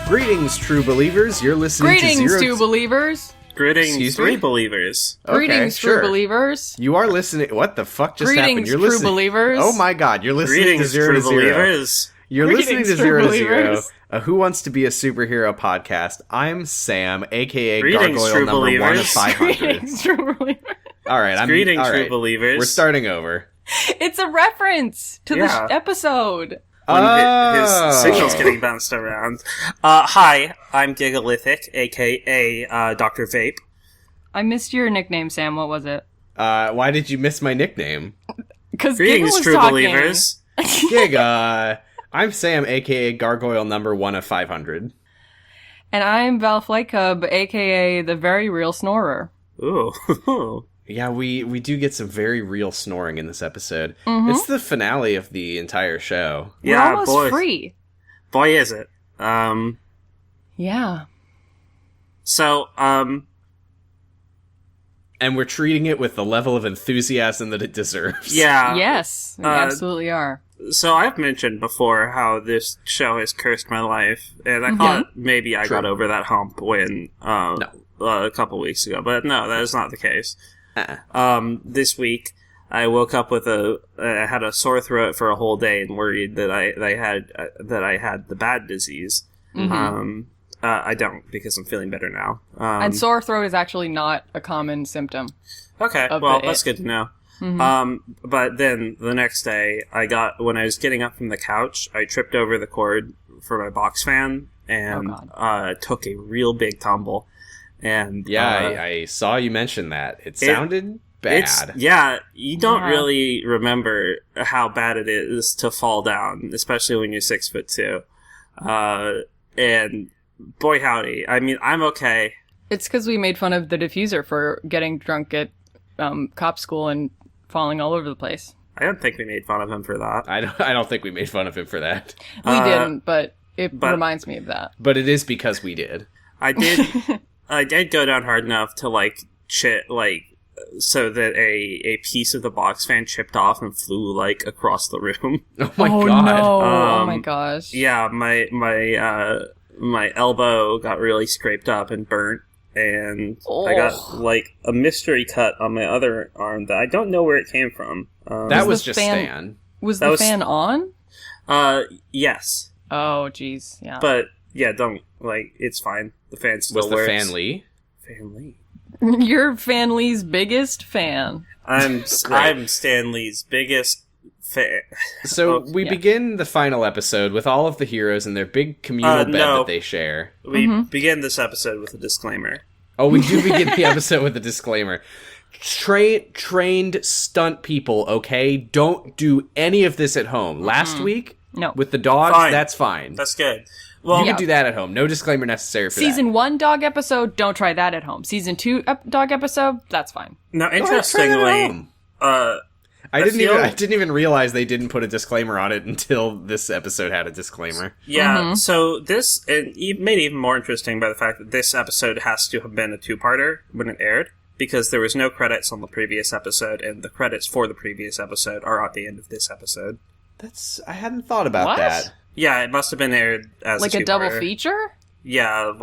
Greetings, true believers. You're listening to Greetings, two believers. Greetings, three believers. Greetings, true believers. You are listening. What the fuck just happened? Greetings, You're true listening. believers. Oh my god, you're listening Greetings, to Zero true to Zero. believers. You're Greetings, listening to true Zero to Zero, believers. a Who Wants to Be a Superhero podcast. I'm Sam, aka Greetings, Gargoyle true number believers. 1 of 500. Greetings, true believers. All right, Greetings, all true right. believers. We're starting over. It's a reference to Yeah. the episode. When his Oh. signal's getting bounced around. Hi, I'm Gigalithic, aka Dr. Vape. I missed your nickname, Sam. What was it? Why did you miss my nickname? Because Giga Greetings, was true talking. believers. Gig, I'm Sam, aka Gargoyle number 1 of 500. And I'm Val Flightcub, a.k.a. the very real snorer. Ooh. Yeah, we do get some very real snoring in this episode. Mm-hmm. It's the finale of the entire show. We're Yeah, almost boy. free. Boy, is it. Yeah. So, And we're treating it with the level of enthusiasm that it deserves. yeah. Yes, we absolutely are. So I've mentioned before how this show has cursed my life, and I thought maybe I got over that hump when a couple weeks ago, but no, that is not the case. This week I woke up with I had a sore throat for a whole day and worried that I had the bad disease. Mm-hmm. I don't, because I'm feeling better now. And sore throat is actually not a common symptom. Okay, of well, the that's it. good to know. Mm-hmm. But then the next day, when I was getting up from the couch, I tripped over the cord for my box fan and took a real big tumble. And I saw you mention that. It sounded bad. You don't really remember how bad it is to fall down, especially when you're 6'2". And boy howdy, I mean, I'm okay. It's because we made fun of the Defuser for getting drunk at cop school and falling all over the place. I don't think we made fun of him for that. I don't think we made fun of him for that. We didn't, but it reminds me of that. But it is because we did. I did go down hard enough to so that a piece of the box fan chipped off and flew across the room. Oh my god. No. Oh my gosh. Yeah, my elbow got really scraped up and burnt, and I got a mystery cut on my other arm that I don't know where it came from. That was just fan. Stan. Was the fan on? Yes. Oh, jeez. Yeah. But yeah, don't it's fine. The fan still Was the works. fan Lee? Fan Lee. You're Fan Lee's biggest fan. I'm Stan Lee's biggest fan. So we begin the final episode with all of the heroes in their big communal bed that they share. We begin this episode with a disclaimer. Oh, we do begin the episode with a disclaimer. Trained stunt people, okay? Don't do any of this at home. Last week, with the dogs, that's fine. That's good. Well, you can do that at home. No disclaimer necessary for Season 1 dog episode, don't try that at home. Season 2 dog episode, that's fine. Now, interestingly, I didn't even realize they didn't put a disclaimer on it until this episode had a disclaimer. Yeah, so this, and it made it even more interesting by the fact that this episode has to have been a two-parter when it aired, because there was no credits on the previous episode, and the credits for the previous episode are at the end of this episode. I hadn't thought about that. Yeah, it must have been aired as a double feature? Yeah,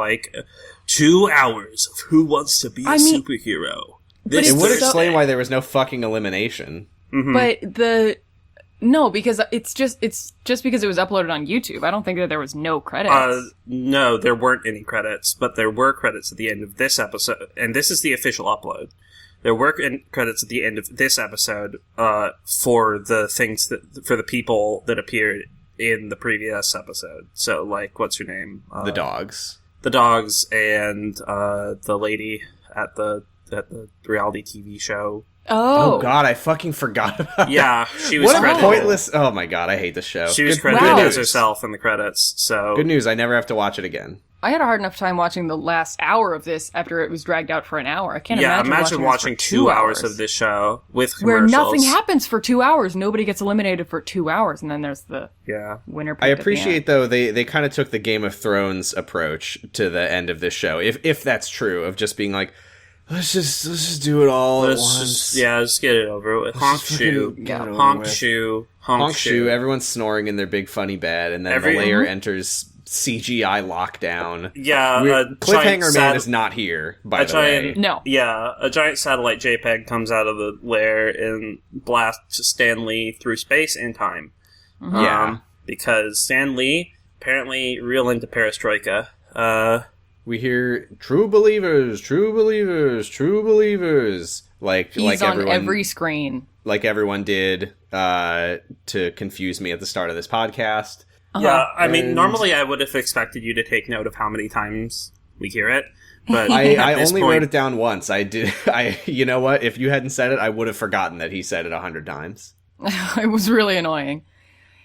2 hours of Who Wants to Be a Superhero. It would explain why there was no fucking elimination. Mm-hmm. But no, because it's just because it was uploaded on YouTube. I don't think that there was no credits. No, there weren't any credits, but there were credits at the end of this episode, and this is the official upload. There were credits at the end of this episode for the people that appeared in the previous episode. So, what's her name? The dogs. The dogs and the lady at the reality TV show. Oh god, I fucking forgot about that. Yeah, she was credited. Pointless. Oh my god, I hate this show. She was credited as herself in the credits. So good news, I never have to watch it again. I had a hard enough time watching the last hour of this after it was dragged out for an hour. I can't imagine watching 2 hours of this show with where commercials. nothing happens for 2 hours. Nobody gets eliminated for 2 hours, and then there's the winner. I appreciate though they kind of took the Game of Thrones approach to the end of this show, if that's true, of just being like, let's just do it all at once. Let's get it over with. Honk shoe, honk shoe, honk shoe. Everyone's snoring in their big funny bed, and then the layer enters CGI lockdown. Yeah, Cliffhanger Man is not here, by the way. No. Yeah, a giant satellite JPEG comes out of the lair and blasts Stan Lee through space and time. Yeah. Because Stan Lee, apparently real into perestroika. We hear, true believers, true believers, true believers. He's on every screen. Like everyone did to confuse me at the start of this podcast. Yeah, I mean, normally I would have expected you to take note of how many times we hear it, but I only wrote it down once. You know what? If you hadn't said it, I would have forgotten that he said it 100 times. It was really annoying.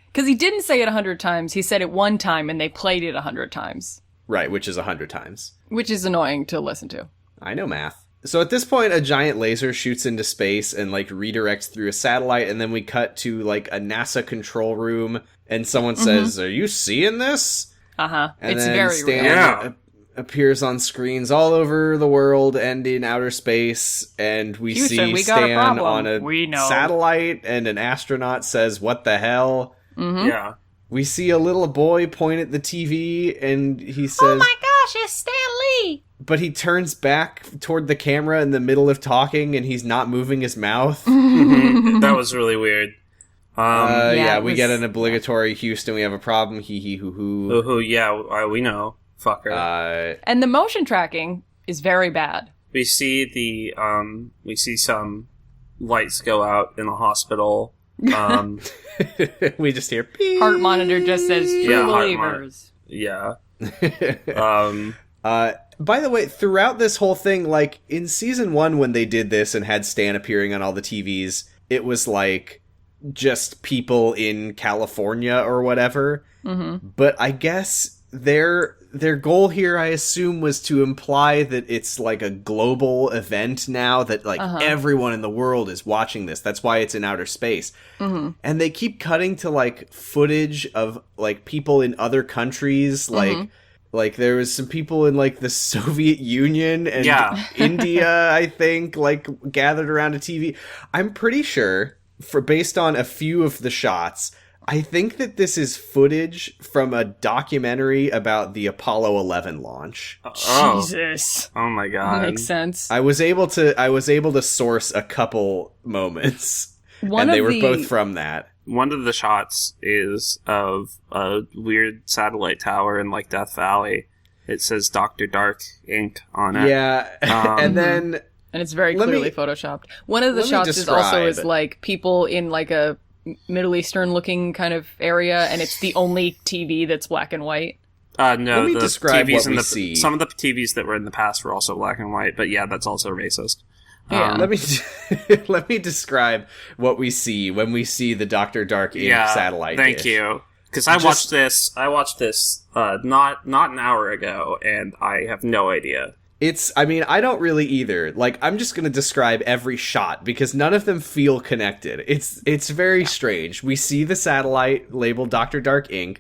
Because he didn't say it 100 times, he said it one time, and they played it 100 times. Right, which is 100 times. Which is annoying to listen to. I know math. So at this point, a giant laser shoots into space and, redirects through a satellite, and then we cut to, a NASA control room, and someone says, "Are you seeing this?" Uh-huh. And it's then very Stan appears on screens all over the world and in outer space, and we see Stan on a satellite, and an astronaut says, "What the hell?" Mm-hmm. Yeah. We see a little boy point at the TV, and he says, "Oh my gosh, it's Stan Lee!" But he turns back toward the camera in the middle of talking, and he's not moving his mouth. That was really weird. We get an obligatory Houston, we have a problem, hee hee hoo hoo. Hoo hoo, yeah, we know. Fucker. And the motion tracking is very bad. We see some lights go out in the hospital. We just hear beep. Heart monitor just says true believers. Yeah. By the way, throughout this whole thing, in season 1 when they did this and had Stan appearing on all the TVs, it was just people in California or whatever. Mm-hmm. But I guess their goal here, I assume, was to imply that it's a global event now, that everyone in the world is watching this. That's why it's in outer space. Mm-hmm. And they keep cutting to footage of people in other countries, there was some people in the Soviet Union and India, I think, gathered around a TV. I'm pretty sure, based on a few of the shots, I think that this is footage from a documentary about the Apollo 11 launch. Jesus. Oh my god. Makes sense. I was able to source a couple moments, and they were both from that. One of the shots is of a weird satellite tower in Death Valley. It says Dr. Dark Inc. on it. Yeah, and it's very clearly photoshopped. One of the shots is also people in a Middle Eastern looking kind of area, and it's the only TV that's black and white. No, let me describe TVs what we see. Some of the TVs that were in the past were also black and white, but yeah, that's also racist. Yeah. Let me describe what we see when we see the Dr. Dark Inc. satellite thank dish. you. Because I watched this not an hour ago, and I have no idea. I don't really either. I'm just going to describe every shot because none of them feel connected. It's very strange. We see the satellite labeled Dr. Dark Inc.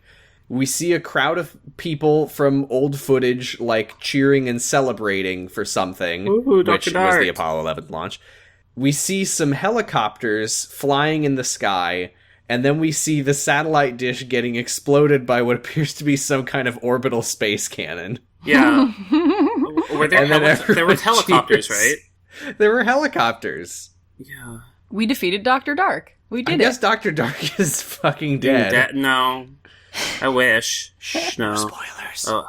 We see a crowd of people from old footage, cheering and celebrating for something, which was the Apollo 11 launch. We see some helicopters flying in the sky, and then we see the satellite dish getting exploded by what appears to be some kind of orbital space cannon. Yeah. There were helicopters, right? There were helicopters. Yeah. We defeated Dr. Dark. We did it. I guess Dr. Dark is fucking dead. No. I wish. No. Spoilers. Oh,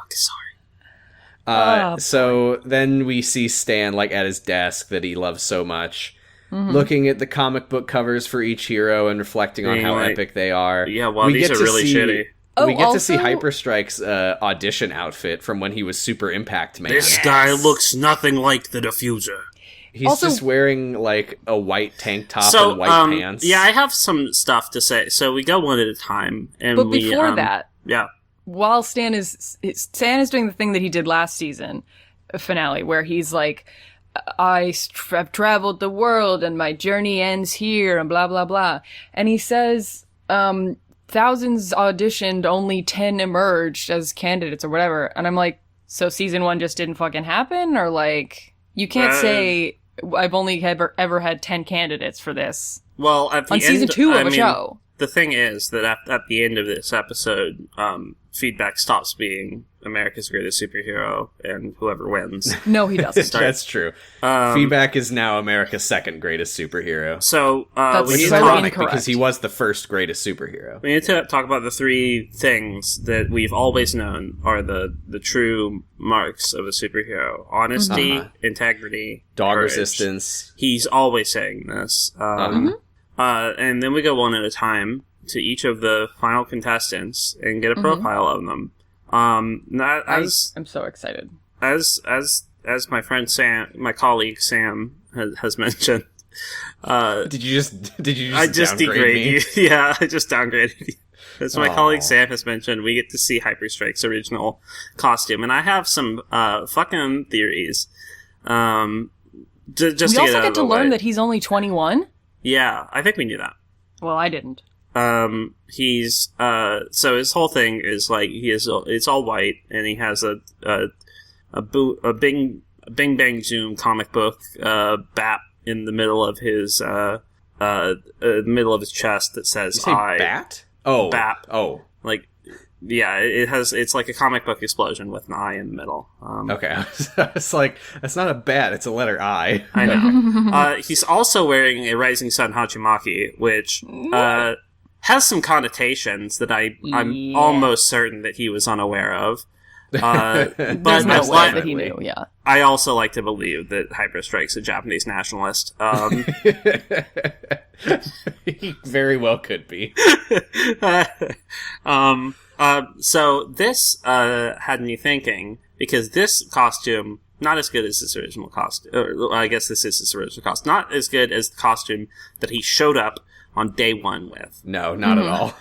sorry. So then we see Stan at his desk that he loves so much, looking at the comic book covers for each hero and reflecting on how epic they are. Yeah, well, these are really shitty. We get to see Hyperstrike's audition outfit from when he was Super Impact Man. This guy looks nothing like the Defuser. He's just wearing a white tank top and white pants. Yeah, I have some stuff to say. So we go one at a time, and but before that, while Stan is doing the thing that he did last season finale, where he's I have traveled the world and my journey ends here, and blah blah blah, and he says, thousands auditioned, only 10 emerged as candidates or whatever. And I'm so season 1 just didn't fucking happen? Or you can't say I've only ever had 10 candidates for this. Well, at the on season 2 of a show. the thing is that at the end of this episode, Feedback stops being America's greatest superhero, and whoever wins. No, he doesn't. That's true. Feedback is now America's second greatest superhero. So, That's Which is so ironic incorrect. because he was the first greatest superhero. we need to talk about the three things that we've always known are the true marks of a superhero: honesty, integrity, Dog courage. resistance. He's always saying this. And then we go one at a time to each of the final contestants and get a profile of them. I'm so excited. As my friend Sam, my colleague Sam has mentioned. Did you just I just downgrade degrade me? you. Yeah, I just downgraded you. As my colleague Sam has mentioned, we get to see Hyperstrike's original costume, and I have some fucking theories. Just We to also get get to learn that he's only 21. Yeah, I think we knew that. Well, I didn't. He's so his whole thing is like it's all white, and he has a Bing Bang Zoom comic book bat in the middle of his middle of his chest that says You say "I." bat? Oh, Bat. Oh, Like, yeah, it's like a comic book explosion with an eye in the middle. okay. It's like that's not a bat; it's a letter I. I know. He's also wearing a Rising Sun Hachimaki, which has some connotations that I'm almost certain that he was unaware of. But There's no way that he knew, yeah. I also like to believe that Hyperstrike's a Japanese nationalist. He very well could be. So this had me thinking, because this costume, not as good as his original costume, or I guess this is his original costume, not as good as the costume that he showed up on day one with. No, not at all.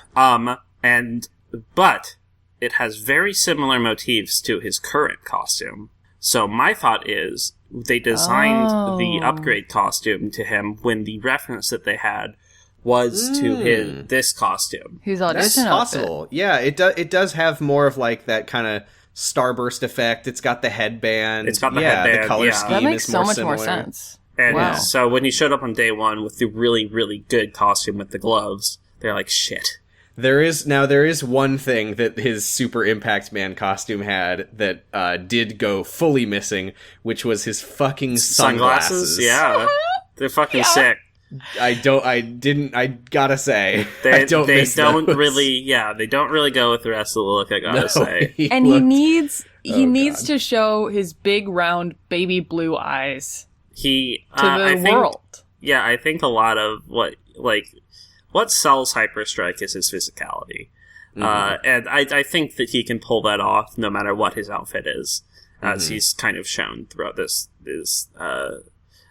But it has very similar motifs to his current costume. So my thought is they designed the upgrade costume to him when the reference that they had was to this costume. His That's audition possible. Yeah, it does have more of like that kind of starburst effect. It's got the headband. It's got the headband, The color yeah. scheme That makes is so more much similar. more sense. And Wow. so when he showed up on day one with the really, really good costume with the gloves, they're like, shit. There is one thing that his Super Impact Man costume had that did go fully missing, which was his fucking sunglasses. Yeah. They're fucking sick. I gotta say, They I don't miss don't those. really they don't really go with the rest of the look, I gotta say. And he needs God. to show his big round baby blue eyes He to the world. Yeah, I think a lot of what sells Hyperstrike is his physicality. And I think that he can pull that off no matter what his outfit is, as he's kind of shown throughout this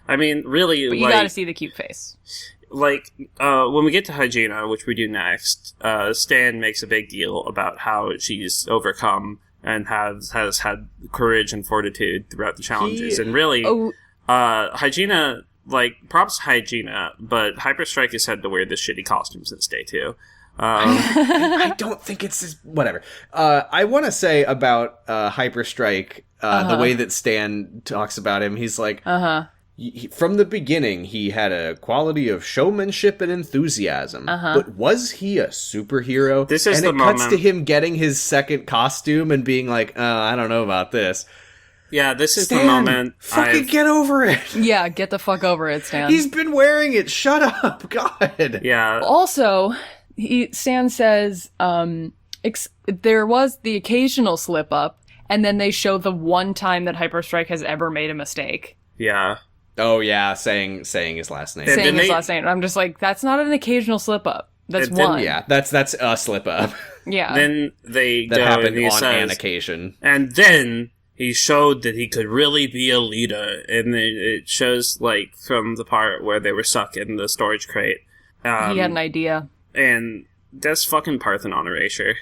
I mean, really, But you gotta see the cute face. when we get to Hygiena, which we do next, Stan makes a big deal about how she's overcome and has had courage and fortitude throughout the challenges. And really, Hygiena, props to Hygiena, but Hyperstrike is said to wear this shitty costume since day two. I don't think it's whatever. I want to say about Hyperstrike, the way that Stan talks about him. He's like, from the beginning, he had a quality of showmanship and enthusiasm. But was he a superhero? This is and the it cuts moment- to him getting his second costume and being like, I don't know about this. Yeah, this is Stan, the moment. fucking get over it. Yeah, get the fuck over it, Stan. He's been wearing it. Shut up, God. Yeah. Also, Stan says there was the occasional slip up, and then they show the one time that Hyperstrike has ever made a mistake. Yeah. Oh yeah, saying his last name. And Saying then his they- last name. And I'm just like, that's not an occasional slip up. That's And then- one. Yeah, that's a slip up Yeah. Then they that go happened and he on says, an occasion. and then he showed that he could really be a leader. And it shows, from the part where they were stuck in the storage crate. He had an idea. And that's fucking Parthenon erasure.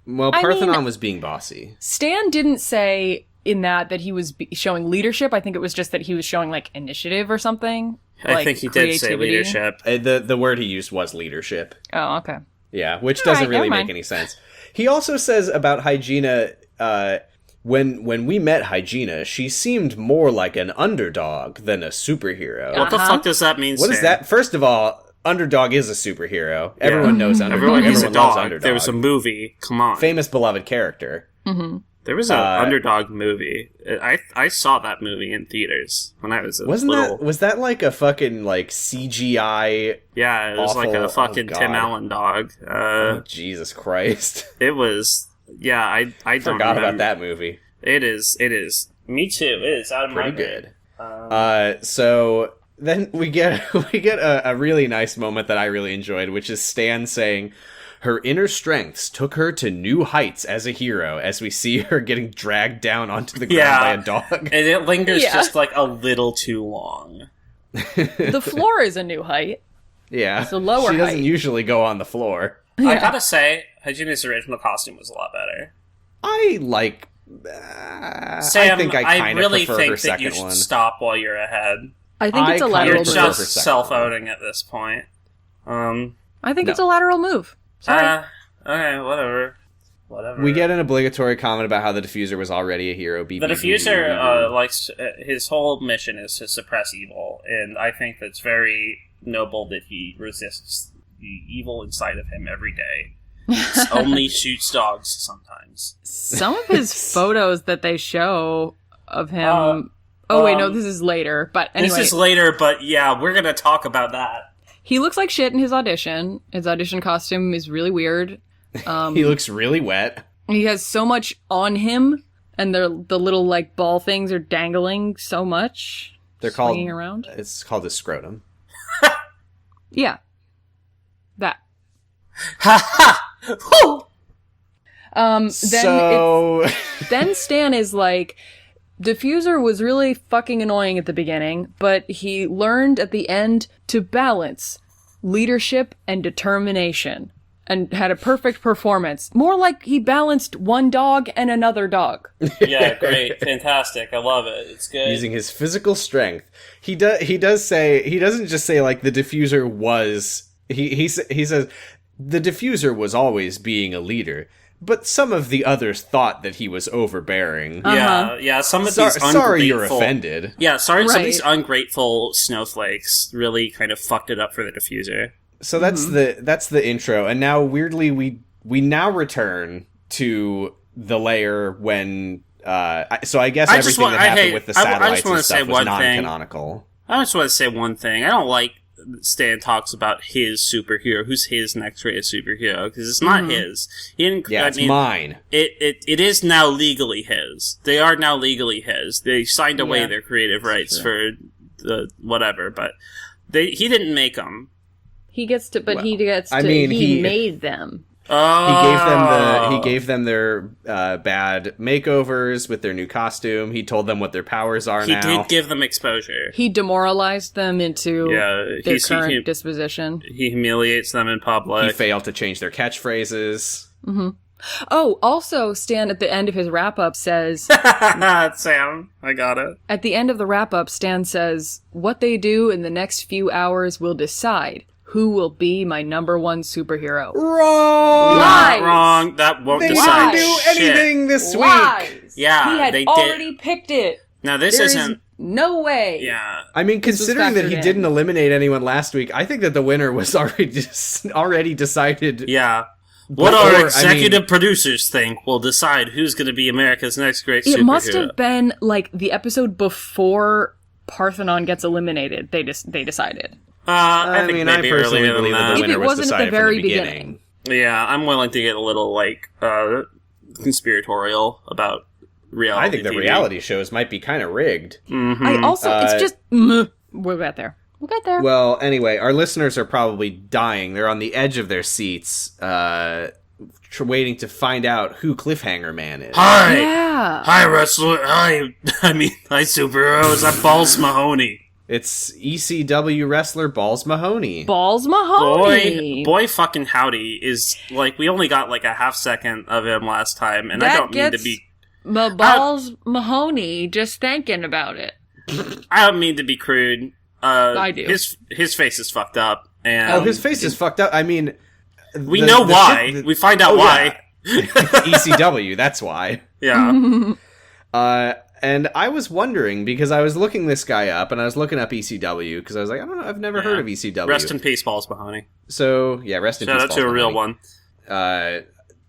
Well, I Parthenon mean- was being bossy. Stan didn't say in that he was showing leadership. I think it was just that he was showing initiative or something. I think he did say creativity. leadership. The word he used was leadership. Oh, okay. Yeah, which All doesn't right, really never make mind. any sense. He also says about Hygiena, when we met Hygiena, she seemed more like an underdog than a superhero. What the fuck does that mean, What is Stan? that? First of all, Underdog is a superhero. Everyone knows Underdog. Everyone is a loves dog. Underdog. There was a movie. Come on. Famous beloved character. Mm-hmm. There was an Underdog movie. I saw that movie in theaters when I was little. Was that like a fucking like CGI? Yeah, it was like a fucking Tim Allen dog. Jesus Christ! It was. Yeah, I don't forgot remember. about that movie. It is. Me too. It is out of pretty my good. So then we get a really nice moment that I really enjoyed, which is Stan saying, "Her inner strengths took her to new heights as a hero," as we see her getting dragged down onto the ground by a dog. And it lingers just like a little too long. The floor is a new height. Yeah. It's a lower height. She doesn't usually go on the floor. I gotta say, Hajime's original costume was a lot better. I like... Sam, I think I kind of really prefer think her that second you should one. stop while you're ahead. I think it's a lateral You're move. just self-owning at this point. I think it's a lateral move. Sorry. Okay, whatever. We get an obligatory comment about how the Defuser was already a hero. The Defuser likes his whole mission is to suppress evil, and I think that's very noble that he resists the evil inside of him every day. Only shoots dogs sometimes. Some of his photos that they show of him. Wait, no, this is later. But anyway, this is later. But yeah, we're gonna talk about that. He looks like shit in his audition. His audition costume is really weird. He looks really wet. He has so much on him, and the little like ball things are dangling so much. They're called around. It's called a scrotum. Yeah, that. Then Stan is like, Defuser was really fucking annoying at the beginning, but he learned at the end to balance leadership and determination and had a perfect performance. More like he balanced one dog and another dog. Yeah, great. Fantastic. I love it. It's good. Using his physical strength. He does say, he doesn't just say like the Defuser was, he says the Defuser was always being a leader. But some of the others thought that he was overbearing. Yeah. Some of these sorry you're offended. Yeah, sorry. Some of these ungrateful snowflakes really kind of fucked it up for the Defuser. So that's the intro, and now weirdly we now return to the lair when. So I guess everything that happened with the satellites and stuff was non-canonical. I just want to say one thing. I don't like Stan talks about his superhero, who's his next rated superhero, because it's not his. It's mine. It is now legally his. They are now legally his. They signed away their creative rights for the whatever, but he didn't make them. He gets to, but he made them. He gave them their bad makeovers with their new costume. He told them what their powers are now. He did give them exposure. He demoralized them into their current disposition. He humiliates them in public. He failed to change their catchphrases. Mm-hmm. Oh, also, Stan, at the end of his wrap-up says... Sam, I got it. At the end of the wrap-up, Stan says, "What they do in the next few hours will decide who will be my number one superhero." Wrong! Lies! Wrong. That won't they decide didn't do anything this Lies! week. Yeah, he had already picked it. Now this isn't... No way. Yeah. I mean, considering that he didn't eliminate anyone last week, I think that the winner was already decided. Yeah. What our executive producers think will decide who's going to be America's next great superhero. It must have been like the episode before Parthenon gets eliminated. They decided. I personally believe that the winner was decided from the very beginning. Yeah, I'm willing to get a little conspiratorial about reality. I think the reality shows might be kind of rigged. Mm-hmm. I also, it's just we'll get there. We'll get there. Well, anyway, our listeners are probably dying. They're on the edge of their seats, waiting to find out who Cliffhanger Man is. Hi, wrestler. Hi, superheroes. I'm Balls Mahoney. It's ECW wrestler Balls Mahoney. Balls Mahoney. Boy fucking howdy is like, we only got like a half second of him last time, and I don't mean to be... Balls Mahoney just thinking about it. I don't mean to be crude. I do. His face is fucked up. And his face is fucked up. I mean... We know why. We find out why. Yeah. ECW, that's why. Yeah. And I was wondering, because I was looking this guy up, and I was looking up ECW, because I was like, I don't know, I've never heard of ECW. Rest in peace, Balls Mahoney. So, yeah, rest in peace, Shout out Balls to a Mahoney. real one.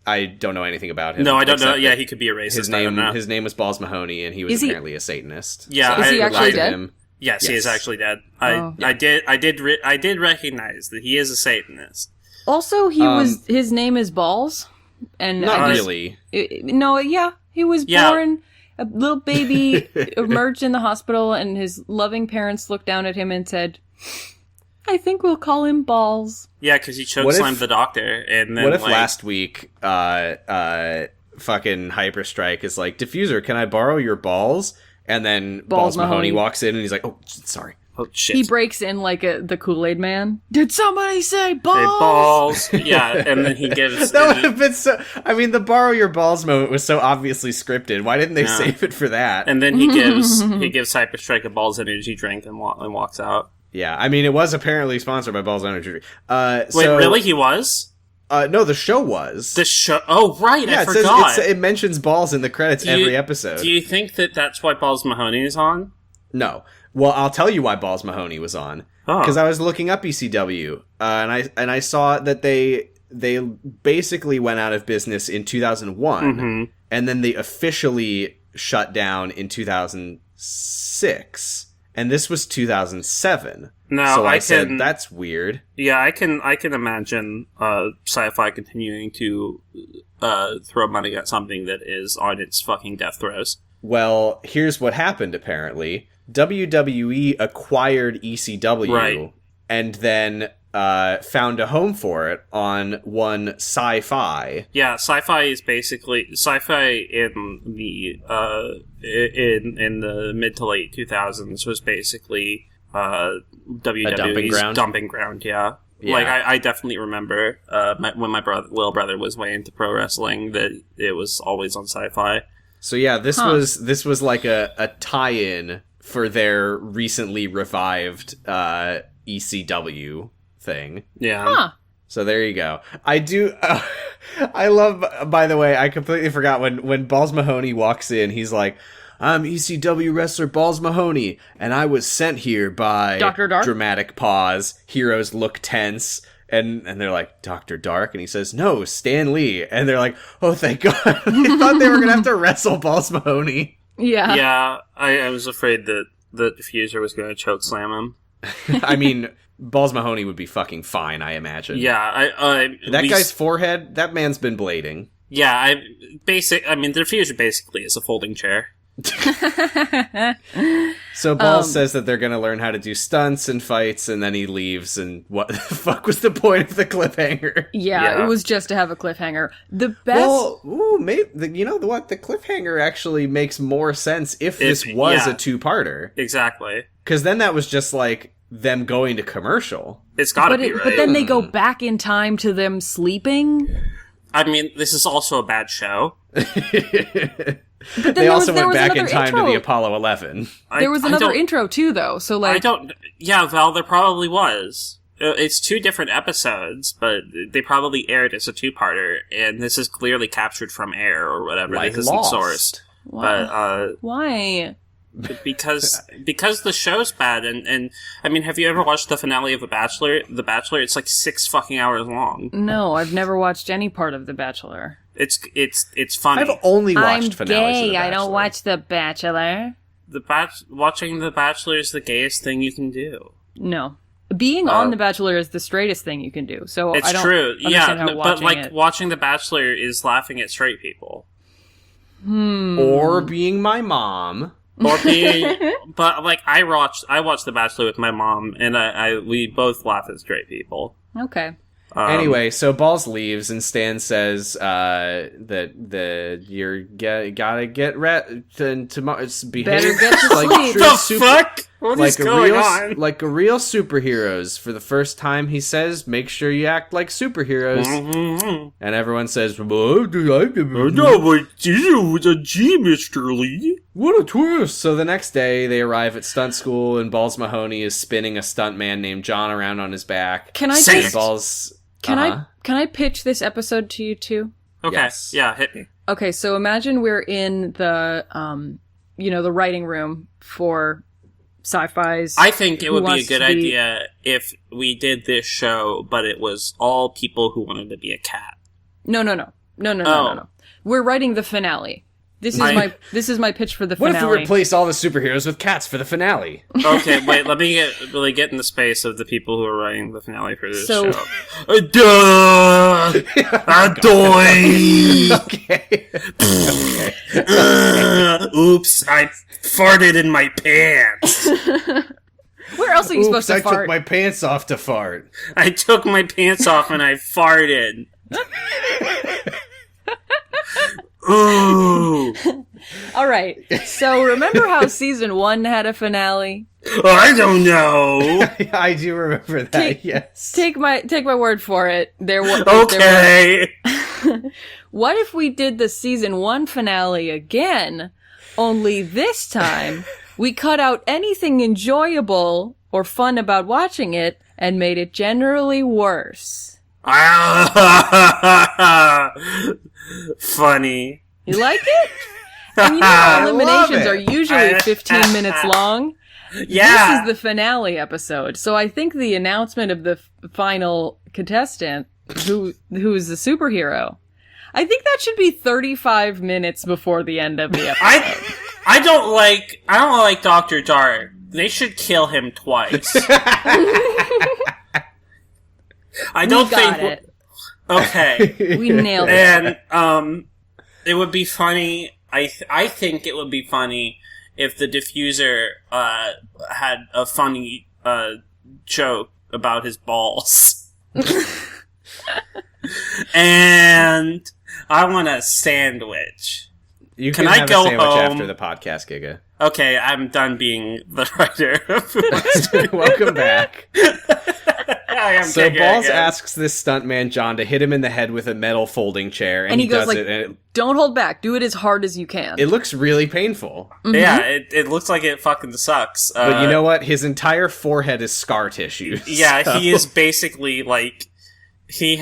I don't know anything about him. No, I don't know. Yeah, he could be a racist. His name was Balls Mahoney, and he was apparently a Satanist. Yeah, is he actually dead? Him. Yes, he is actually dead. Oh. I did recognize that he is a Satanist. Also, his name is Balls, and not really. He was born. A little baby emerged in the hospital, and his loving parents looked down at him and said, "I think we'll call him Balls." Yeah, because he chokeslammed the doctor, and then what if last week, fucking Hyperstrike is like, Defuser, can I borrow your balls? And then Balls Mahoney walks in, and he's like, "Oh, sorry." Oh shit! He breaks in like the Kool-Aid Man. Did somebody say balls? Say balls. Yeah, and then he gives. That would have been so. I mean, the borrow your balls moment was so obviously scripted. Why didn't they save it for that? And then he gives Hyperstrike a Balls energy drink and walks out. Yeah, I mean, it was apparently sponsored by Balls Energy Drink. Wait, really? He was? No, the show was. The show? Oh, right, yeah, I forgot. It mentions balls in the credits every episode. Do you think that that's why Balls Mahoney is on? No. Well, I'll tell you why Balls Mahoney was on. Because I was looking up ECW, and I saw that they basically went out of business in 2001, and then they officially shut down in 2006. And this was 2007. No, so I said, that's weird. Yeah, I can imagine Sci-Fi continuing to throw money at something that is on its fucking death throes. Well, here's what happened, apparently. WWE acquired ECW and then found a home for it on one Sci-Fi. Yeah, Sci-Fi is basically Sci-Fi in the in the mid to late 2000s was basically WWE's dumping ground. Yeah. Like I definitely remember when my little brother was way into pro wrestling that it was always on Sci-Fi. So yeah, this was like a tie-in for their recently revived ECW thing. Yeah. Huh. So there you go. I do. I love. By the way, I completely forgot when Balls Mahoney walks in. He's like, "I'm ECW wrestler Balls Mahoney, and I was sent here by Dr. Dark." Dramatic pause. Heroes look tense. And they're like, Dr. Dark? And he says, no, Stan Lee. And they're like, oh, thank God. They thought they were going to have to wrestle Balls Mahoney. Yeah. Yeah, I was afraid that the Defuser was going to chokeslam him. I mean, Balls Mahoney would be fucking fine, I imagine. Yeah, that guy's forehead, that man's been blading. Yeah, the Defuser basically is a folding chair. So Balls says that they're going to learn how to do stunts and fights, and then he leaves, and what the fuck was the point of the cliffhanger? Yeah, it was just to have a cliffhanger. The best... Well, you know what? The cliffhanger actually makes more sense if this was a two-parter. Exactly. Because then that was just like them going to commercial. It's gotta be, right? But then they go back in time to them sleeping. I mean, this is also a bad show. But they also went back in time to the Apollo 11. There was another intro too, though. So like, Yeah, Val, there probably was. It's two different episodes, but they probably aired as a two-parter, and this is clearly captured from air or whatever. Like this isn't Lost. Sourced. But why? Because the show's bad, and I mean, have you ever watched the finale of The Bachelor? The Bachelor, it's like 6 fucking hours long. No, I've never watched any part of The Bachelor. It's funny. I've only watched finales I'm of gay. The I Bachelor. don't watch The Bachelor. Watching The Bachelor is the gayest thing you can do. No. Being on The Bachelor is the straightest thing you can do. So it's I don't true. understand how watching watching The Bachelor is laughing at straight people. Or being my mom. Or being, but like I watched The Bachelor with my mom, and we both laugh at straight people. Okay. Anyway, so Balls leaves, and Stan says that you're gotta get tomorrow. Better get to like sleep. true The fuck? What is going on? Like a real superheroes. For the first time, he says, "Make sure you act like superheroes." Mm-hmm. And everyone says, "No, but it was a G, Mr. Lee." What a twist! So the next day, they arrive at stunt school, and Balls Mahoney is spinning a stunt man named John around on his back. Can I Say just... it. Balls... Can I pitch this episode to you too? Okay, Yes. yeah, hit me. Okay, so imagine we're in the the writing room for sci-fi's. I think it would be a good idea if we did this show, but it was all people who wanted to be a cat. No. We're writing the finale. This is my pitch for the finale. What if we replace all the superheroes with cats for the finale? Okay, wait, let me get in the space of the people who are writing the finale for this show. Adoy! Okay. Oops, I farted in my pants. Where else are you supposed to fart? I took my pants off to fart. I took my pants off and I farted. Ooh. All right. So remember how season 1 had a finale? I don't know. I do remember that. Yes. Take my word for it. Okay. What if we did the season 1 finale again? Only this time we cut out anything enjoyable or fun about watching it and made it generally worse. Funny. You like it? And eliminations are usually 15 minutes long. Yeah. This is the finale episode. So I think the announcement of the final contestant, who's the superhero, I think that should be 35 minutes before the end of the episode. I don't like Dr. Dark. They should kill him twice. I don't think it. Okay. We nailed it. And it would be funny. I think it would be funny if the Defuser had a funny joke about his balls. And I want a sandwich. You can have go a sandwich home after the podcast, Giga. Okay, I'm done being the writer. Welcome back. So Giga Balls again. asks this stuntman John to hit him in the head with a metal folding chair, and he goes does like, it. And don't hold back. Do it as hard as you can. it looks really painful. Mm-hmm. Yeah, it looks like it fucking sucks. But you know what? His entire forehead is scar tissue. Yeah, so. He is basically like he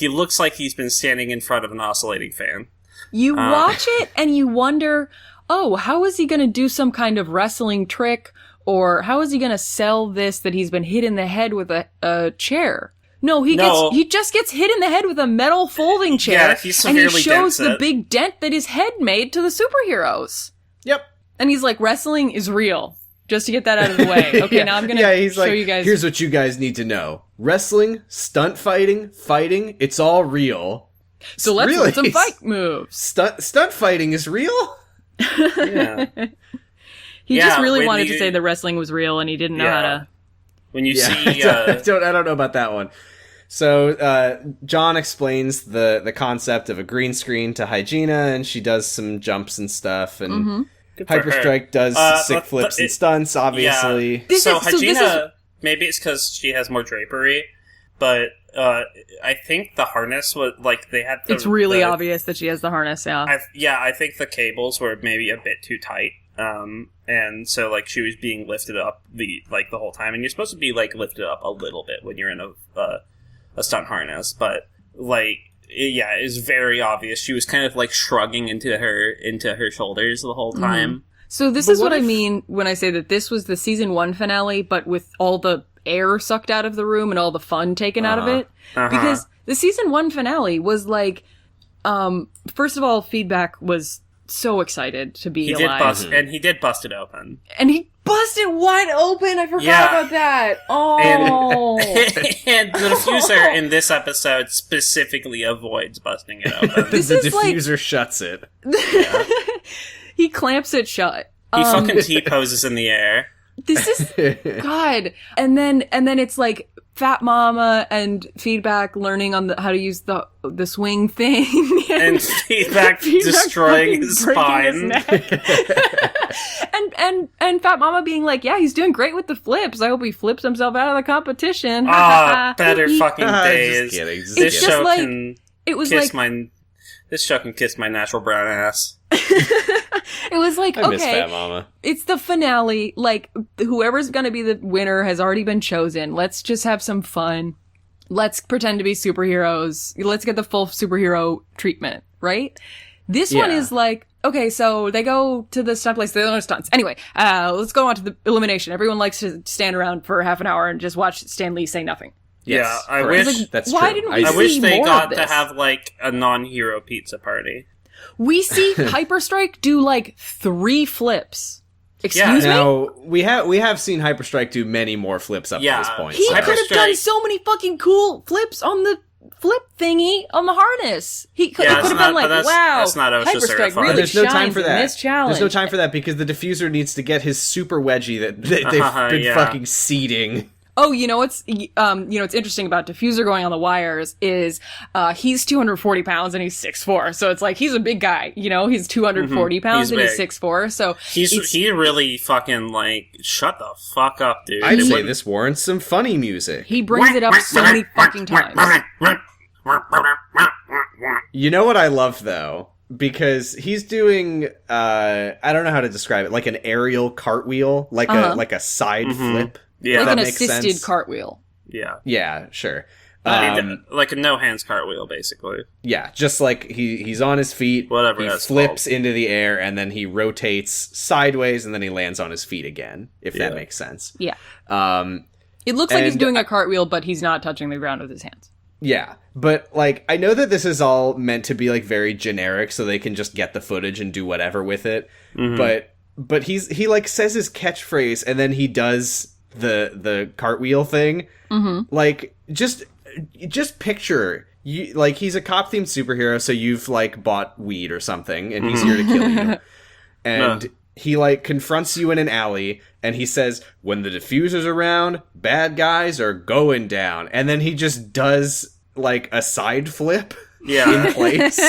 looks like he's been standing in front of an oscillating fan. You watch it and you wonder, oh, how is he going to do some kind of wrestling trick? Or how is he going to sell this that he's been hit in the head with a chair? No, he just gets hit in the head with a metal folding chair. Yeah, he severely and he shows the dents it. big dent that his head made to the superheroes. Yep. And he's like, wrestling is real. Just to get that out of the way. Okay, yeah. now I'm going to show like, you guys. Here's what you guys need to know. Wrestling, stunt fighting, it's all real. So let's really? do some fight moves. Stunt fighting is real? Yeah. He just really wanted to say that wrestling was real and he didn't know how to. When you see... I don't know about that one. So, John explains the concept of a green screen to Hygiena, and she does some jumps and stuff, and Hyperstrike does sick flips and stunts, obviously. Yeah. So Hygiena, maybe it's because she has more drapery, but I think the harness was, like, they had it's really obvious that she has the harness, yeah. I think the cables were maybe a bit too tight. And so, like, she was being lifted up the whole time, and you're supposed to be, like, lifted up a little bit when you're in a stunt harness, but, like, it's very obvious. She was kind of, like, shrugging into her shoulders the whole time. Mm-hmm. So this is what I mean when I say that this was the season 1 finale, but with all the air sucked out of the room and all the fun taken out of it. Because the season 1 finale was, like, first of all, Feedback was so excited to be alive. And he did bust it open. And he busted wide open! I forgot about that! Oh! And the Defuser in this episode specifically avoids busting it open. The Defuser shuts it. He clamps it shut. He fucking T-poses in the air. This is... God. And then it's like Fat Mama and Feedback learning on how to use the swing thing. and Feedback destroying his spine. and Fat Mama being like, yeah, he's doing great with the flips. I hope he flips himself out of the competition. Better fucking days. This show like, can it was kiss like, this show can kiss my natural brown ass. It was like, I miss Fat Mama. It's the finale. Like, whoever's going to be the winner has already been chosen. Let's just have some fun. Let's pretend to be superheroes. Let's get the full superhero treatment, right? This one is like, okay, so they go to the stunt place. They don't know stunts. Anyway, let's go on to the elimination. Everyone likes to stand around for half an hour and just watch Stan Lee say nothing. Yes, I wish like, that's why true. Didn't we I see wish they more got of to this? have like a non-hero pizza party. We see Hyperstrike do like 3 flips. Excuse me? Now we have seen Hyperstrike do many more flips up to this point. He so. could have done so many fucking cool flips on the flip thingy on the harness. He could have been like, wow, that's not OSHA Hyperstrike certified. really There's no time shines for in that. this challenge. There's no time for that because the Defuser needs to get his super wedgie that they've been fucking seeding. Oh, you know what's interesting about Defuser going on the wires is he's 240 pounds and he's 6'4", so it's like he's a big guy. You know, he's 240 pounds He's and he's big. 6'4", so He really fucking like shut the fuck up, dude. I'd say this warrants some funny music. he brings it up so many fucking times. You know what I love though? Because he's doing I don't know how to describe it, like an aerial cartwheel, like a side flip. Yeah, Like that an makes assisted sense. cartwheel. Yeah, Yeah, sure. like a no hands cartwheel, basically. Yeah, just like he's on his feet, Whatever he that's flips into the air, and then he rotates sideways, and then he lands on his feet again, if that makes sense. Yeah. Um, It looks like he's and- doing a cartwheel, but he's not touching the ground with his hands. yeah, but like I know that this is all meant to be like very generic, so they can just get the footage and do whatever with it. But he like says his catchphrase, and then he does the cartwheel thing. Like just picture you, like he's a cop themed superhero, so you've like bought weed or something and he's here to kill you, and he like confronts you in an alley and he says, when the Defuser's around, bad guys are going down, and then he just does like a side flip in place.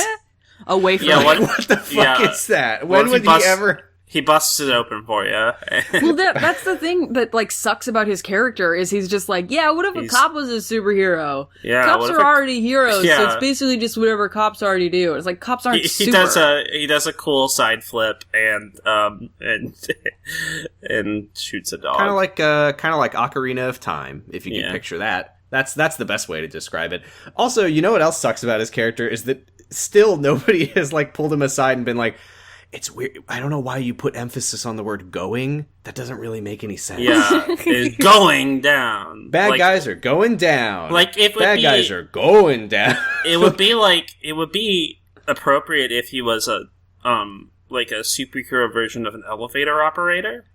Away from Yeah, it. What the fuck is that? When would he ever... He busts it open for you. Well, that's the thing that like sucks about his character is he's just like, yeah, what if a cop was a superhero? Yeah, cops what if are already heroes, so Yeah. it's basically just whatever cops already do. It's like cops aren't he super. he does a cool side flip and shoots a dog. Kind of like Ocarina of Time, if you can picture that. That's the best way to describe it. Also, you know what else sucks about his character is that still nobody has like pulled him aside and been like, it's weird. I don't know why you put emphasis on the word going. That doesn't really make any sense. Yeah, it's going down. Bad guys are going down. Like it would Bad guys are going down. it would be appropriate if he was a like a superhero version of an elevator operator.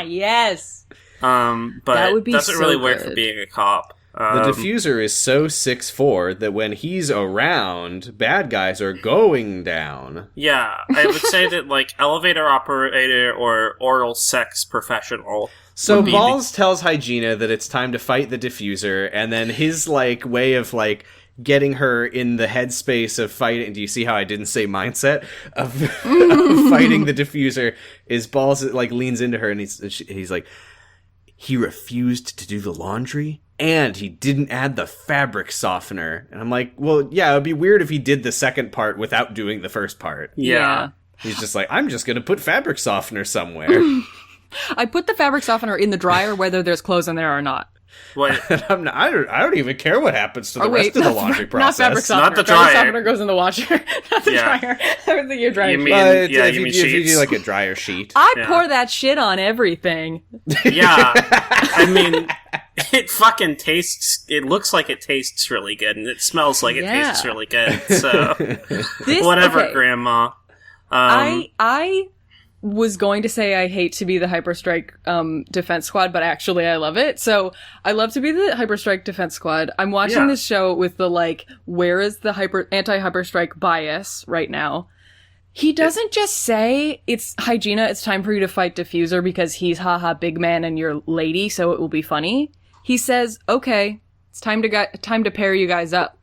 Yes. But That would be doesn't so really work for good. being a cop. The Defuser is so 6'4" that when he's around, bad guys are going down. Yeah, I would say that like elevator operator or oral sex professional. So Balls tells Hygiena that it's time to fight the Defuser, and then his like way of like getting her in the headspace of fighting. Do you see how I didn't say mindset of, of fighting the Defuser? Is Balls like leans into her and he's like, he refused to do the laundry and he didn't add the fabric softener. And I'm like, well, yeah, it'd be weird if he did the second part without doing the first part. Yeah. He's just like, I'm just gonna put fabric softener somewhere. I put the fabric softener in the dryer whether there's clothes in there or not. What? I don't even care what happens to the rest of the laundry process. Not fabric softener. Not the Fabric dryer. softener goes in the washer, not the Yeah. dryer. I was thinking dryer. You sheet. mean- But Yeah, if you you mean do sheets. like a dryer sheet. I Yeah. pour that shit on everything. Yeah, I mean, it fucking tastes. It looks like it tastes really good, and it smells like it Yeah. tastes really good. So This, whatever, okay. Grandma. I was going to say I hate to be the Hyperstrike defense squad, but actually I love it. So I love to be the Hyperstrike defense squad. I'm watching Yeah. this show with the like, where is the anti-Hyperstrike bias right now? He doesn't just say, it's Hygiena, it's time for you to fight Defuser because he's haha big man and you're lady, so it will be funny. He says, okay, it's time to pair you guys up.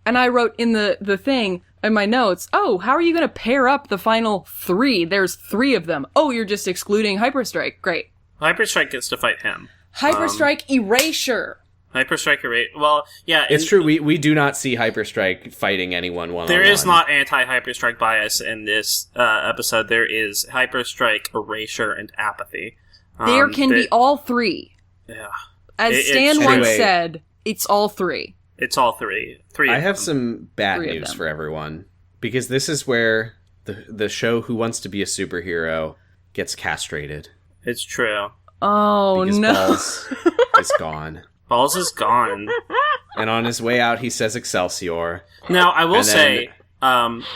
And I wrote in the thing, in my notes, oh, how are you going to pair up the final 3? There's 3 of them. Oh, you're just excluding Hyperstrike. Great. Hyperstrike gets to fight him. Hyperstrike erasure. Hyperstrike rate. Well, yeah, It's true. We do not see Hyperstrike fighting anyone one-on-one. There is not anti-Hyperstrike bias in this episode. There is Hyperstrike erasure and apathy. There can be all 3. Yeah, As It's Stan true. once Anyway. said, it's all 3. it's all 3. 3. I of have them. some bad 3 of news them. for everyone because this is where the show Who Wants to Be a Superhero gets castrated. It's true. Oh, Because no. Balls is gone. Balls is gone. And on his way out, he says Excelsior. Now, I will And say,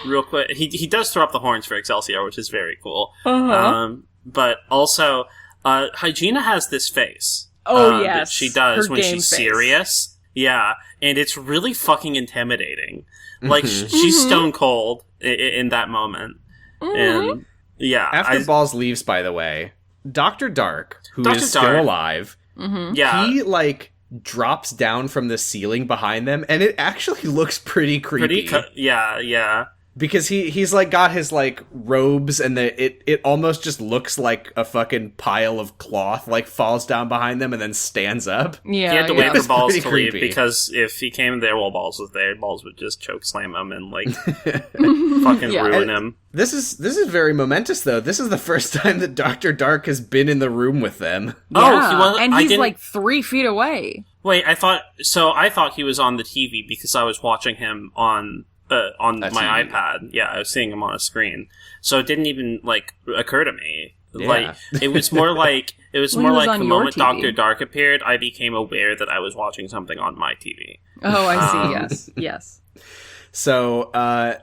real quick, he does throw up the horns for Excelsior, which is very cool. Uh-huh. But also, Hygiena has this face. Oh, that yes. she does Her when game she's face. serious. Yeah, and it's really fucking intimidating. Like, she's stone cold in that moment. And, yeah. After Balls leaves, by the way, Dr. Dark, who Dr. is Dark. still alive, Yeah. he, like, drops down from the ceiling behind them, and it actually looks pretty creepy. Yeah. Because he's like got his like robes, and it almost just looks like a fucking pile of cloth like falls down behind them and then stands up. Yeah, He had to yeah. wait for Balls pretty to leave, creepy. because if he came there while Balls was there, Balls would just choke slam him and, like, fucking Yeah. ruin him. This is very momentous though. This is the first time that Dr. Dark has been in the room with them. Yeah, he was- and I he's didn't- like 3 feet away. Wait, I thought he was on the TV because I was watching him on my TV. iPad. Yeah, I was seeing him on a screen. So it didn't even, like, occur to me. Yeah. Like, it was more like Well, he more was like on the your moment TV. Dr. Dark appeared, I became aware that I was watching something on my TV. Oh, I see. Yes. So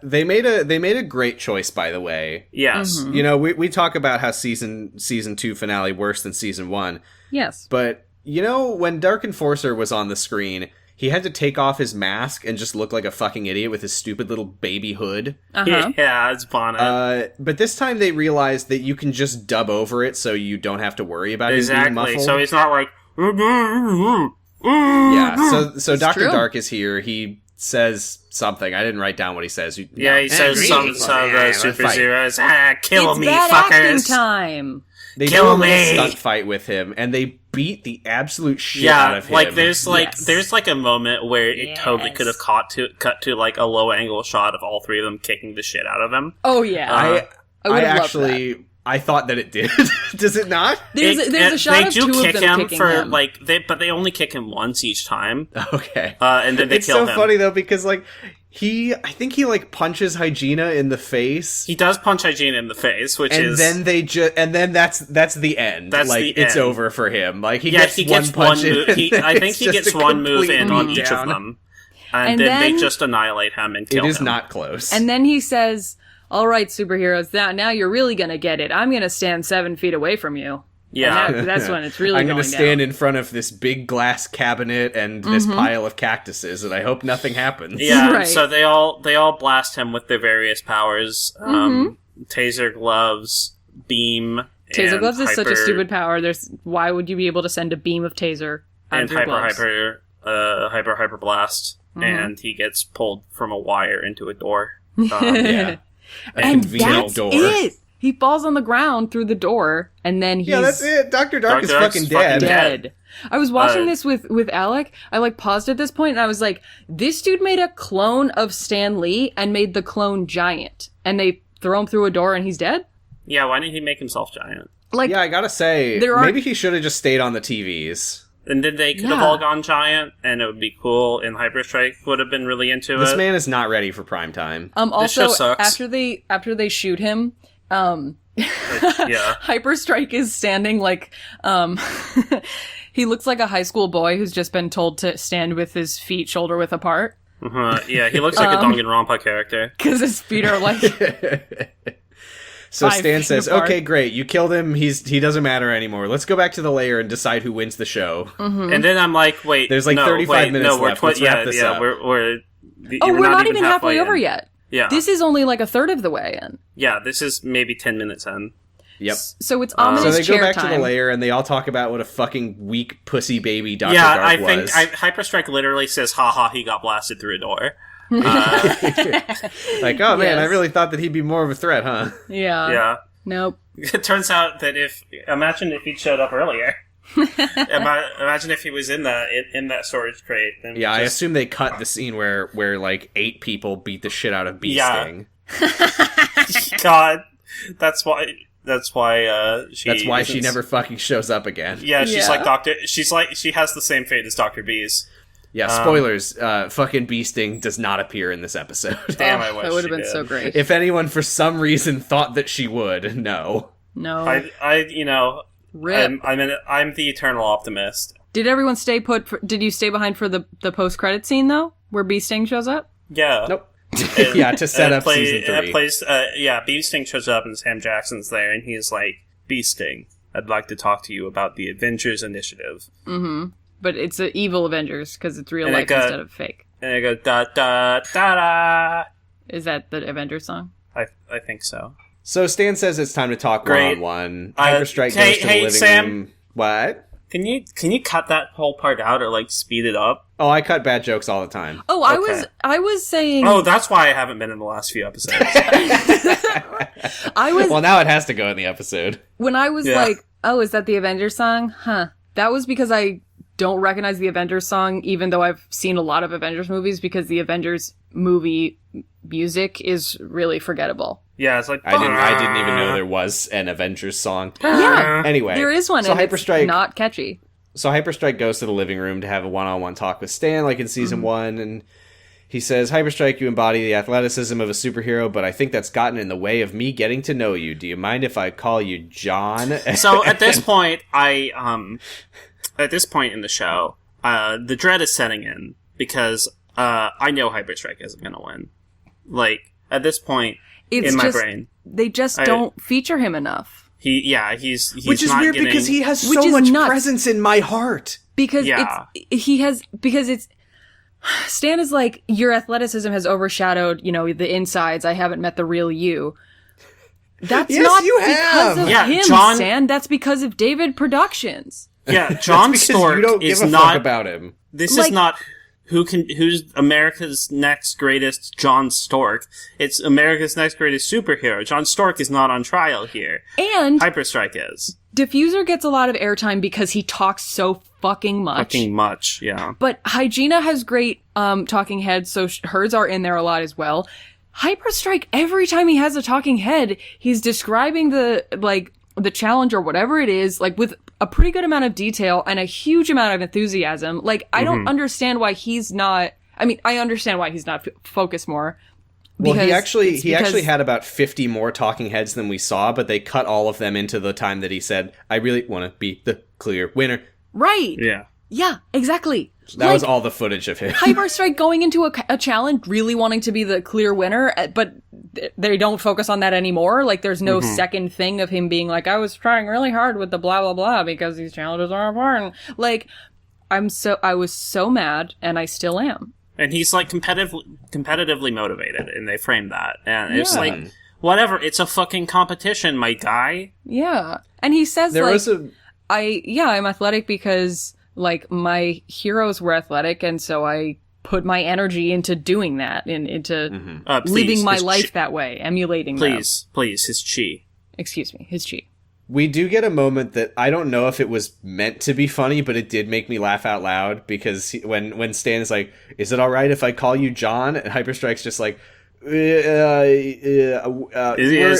they made a great choice, by the way. Yes. Mm-hmm. You know, we talk about how season 2 finale worse than season 1, Yes. but you know, when Dark Enforcer was on the screen, he had to take off his mask and just look like a fucking idiot with his stupid little baby hood. Uh-huh. Yeah, it's bonnet. But this time they realized that you can just dub over it so you don't have to worry about him being exactly. muffled. So he's not like. Yeah, so Dr. true. Dark is here. He says something. I didn't write down what he says. Yeah, he says some of the super zeros. Kill It's me, bad acting fuckers. time. They Kill do a little me! stunt fight with him, and they beat the absolute shit out Yeah, of him. like there's Yes. like a moment where it totally could have cut to like a low angle shot of all three of them kicking the shit out of him. Oh, yeah. I would've loved actually I thought that it did. Does it not? There's a shot they of do two kick of them him kicking for him. like but they only kick him once each time, Okay. and then they It's kill so him. funny though because like I think he like punches Hygiena in the face. He does punch Hygiena in the face, which And is then that's the end. That's like the it's end. over for him. Like he yeah, gets he gets one punch one move. in, and I think it's he just gets a one move complete in on each of beatdown. them, and And then they then- just annihilate him and kill It him. is not close. And then he says, "All right, superheroes, now you're really gonna get it. I'm gonna stand 7 feet away from you." Yeah. And that's when it's really I'm going gonna stand down. in front of this big glass cabinet and this pile of cactuses, and I hope nothing happens. Yeah, Right. so they all blast him with their various powers. Taser gloves, beam, Taser and gloves is such a hyper- stupid power. Why would you be able to send a beam of taser out and of your gloves? hyper blast, and he gets pulled from a wire into a door. Yeah. A And convenient that's door. it. He falls on the ground through the door, and then he's Yeah, that's it. Dr. Dark is Dr. Dark's fucking fucking dead. dead. dead. I was watching Uh, this with Alec. I like paused at this point, and I was like, "This dude made a clone of Stan Lee and made the clone giant, and they throw him through a door, and he's dead." Yeah, why didn't he make himself giant? Like, Yeah, I gotta say, There aren't- maybe he should have just stayed on the TVs. And then they could have Yeah. all gone giant, and it would be cool. And Hyperstrike would have been really into This it. man is not ready for prime time. also show sucks. after they shoot him, Yeah, Hyperstrike is standing like, he looks like a high school boy who's just been told to stand with his feet shoulder width apart yeah, he looks like a Danganronpa character. because his feet are like, So 5 Stan feet says, apart. "Okay, great, you killed him. He doesn't matter anymore. Let's go back to the lair and decide who wins the show." And then I'm like, wait, There's like no, 35 wait, minutes no, we're left. Let's wrap this up. We're oh, we're not even halfway over in. yet. Yeah, This is only like a third of the way in. yeah, this is maybe 10 minutes in. Yep. So it's ominous So they go chair back time. to the lair and they all talk about what a fucking weak pussy baby Dr. Yeah, Dark I was. think Hyperstrike literally says, "Ha, he got blasted through a door." Like, oh man, Yes. I really thought that he'd be more of a threat, huh? Yeah. Yeah. Nope. It turns out that imagine if he'd showed up earlier. Imagine if he was in that storage crate. Then Yeah, I assume they cut the scene where like 8 people beat the shit out of Bee Yeah. Sting. God, that's why she. That's why she isn't- never fucking shows up again. Yeah, she's Yeah. like Doctor. She's like she has the same fate as Dr. Bees. Yeah, spoilers. Fucking Bee Sting does not appear in this episode. Damn, I wish that would have she been did. so great. If anyone for some reason thought that she would, no. No. Rip. I'm the eternal optimist. Did everyone stay put? Did you stay behind for the post-credit scene, though? Where Bee Sting shows up? Yeah. Nope. Yeah, to set up season 3. Bee Sting shows up and Sam Jackson's there, and he's like, Bee Sting, I'd like to talk to you about the Avengers Initiative. Mm-hmm. But it's an evil Avengers, because it's real life instead of fake. And I go, da da da da. Is that the Avengers song? I think so. So Stan says it's time to talk Great. one-on-one. Hyperstrike goes to the living Sam. room. What? Can you cut that whole part out or like speed it up? Oh, I cut bad jokes all the time. Oh, Okay. I was saying. Oh, that's why I haven't been in the last few episodes. I was Well, now it has to go in the episode. when I was like, oh, is that the Avengers song? Huh. That was because I don't recognize the Avengers song, even though I've seen a lot of Avengers movies, because the Avengers movie music is really forgettable. Yeah, it's like I didn't even know there was an Avengers song. Yeah. Anyway, There is one, So and Hyperstrike, it's not catchy. So Hyperstrike goes to the living room to have a one-on-one talk with Stan, like in season 1, and he says, Hyperstrike, you embody the athleticism of a superhero, but I think that's gotten in the way of me getting to know you. Do you mind if I call you John? So at this point, at this point in the show, the dread is setting in because I know Hyperstrike isn't going to win. Like at this point, It's in my just, brain, they just don't feature him enough. he's Which is not weird getting, because he has Which so is much nuts. presence in my heart. Because Yeah. it's Stan is like, your athleticism has overshadowed, the insides. I haven't met the real you. That's Yes, not you because have. of Yeah, him, John- Stan. That's because of David Productions. Yeah, John Because Stork you don't give is a fuck not about him. This Like- is not who's America's next greatest John Stork. It's America's next greatest superhero. John Stork is not on trial here. And Hyperstrike is. Diffuser gets a lot of airtime because he talks so fucking much. Fucking much, yeah. But Hygiena has great talking heads, so hers are in there a lot as well. Hyperstrike, every time he has a talking head, he's describing the challenge or whatever it is, like with a pretty good amount of detail and a huge amount of enthusiasm. Like, I don't understand why he's not, I understand why he's not focused more. Well, he because- actually had about 50 more talking heads than we saw, but they cut all of them into the time that he said, I really want to be the clear winner. Right. Yeah. Yeah, exactly. That was all the footage of him. Hyperstrike going into a challenge, really wanting to be the clear winner, but they don't focus on that anymore. Like, there's no second thing of him being like, I was trying really hard with the blah, blah, blah, because these challenges are important. Like, I was so mad, and I still am. And he's like competitively motivated, and they frame that. And it's Yeah. like, whatever, it's a fucking competition, my guy. Yeah. And he says, There like, was a... I'm athletic because, like, my heroes were athletic, and so I put my energy into doing that, and into Please, living my his life that way, emulating them. Please, his chi. Excuse me, his chi. We do get a moment that I don't know if it was meant to be funny, but it did make me laugh out loud because when Stan is like, "Is it all right if I call you John?" and Hyperstrike's just like, Is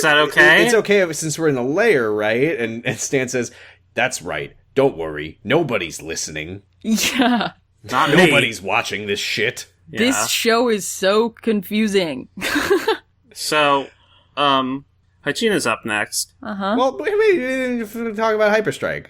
that okay? It's okay since we're in the lair, right?" And Stan says, "That's right. Don't worry. Nobody's listening. Yeah. Not me. Nobody's watching this shit." Yeah. This show is so confusing. So, Hachina's up next. Well, we didn't talk about Hyperstrike.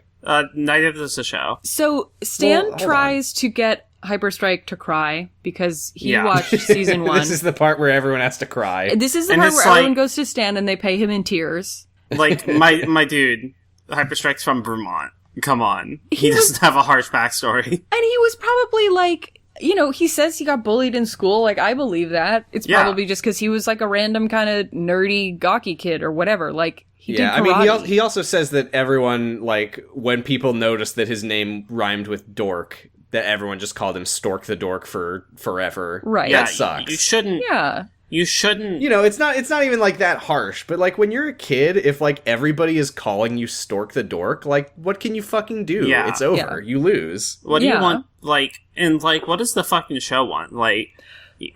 Neither does the show. So Stan Well, tries to get Hyperstrike to cry because he Yeah. watched season 1. This is the part where everyone has to cry. This is the And part it's where like- everyone goes to Stan and they pay him in tears. Like, my dude, Hyperstrike's from Vermont. Come on. He was- doesn't have a harsh backstory. And he was probably like, he says he got bullied in school. Like, I believe that. It's Yeah. probably just because he was like a random kind of nerdy, gawky kid or whatever. Like, he did Yeah, karate. he also says that everyone, like, when people noticed that his name rhymed with dork, that everyone just called him Stork the Dork for forever. Right. Yeah, That sucks. You shouldn't. Yeah. You shouldn't. It's not even like that harsh, but like when you're a kid, if like everybody is calling you Stork the Dork, like what can you fucking do? Yeah. It's over. Yeah. You lose. What do you Yeah. want? Like, and like, what does the fucking show want? Like,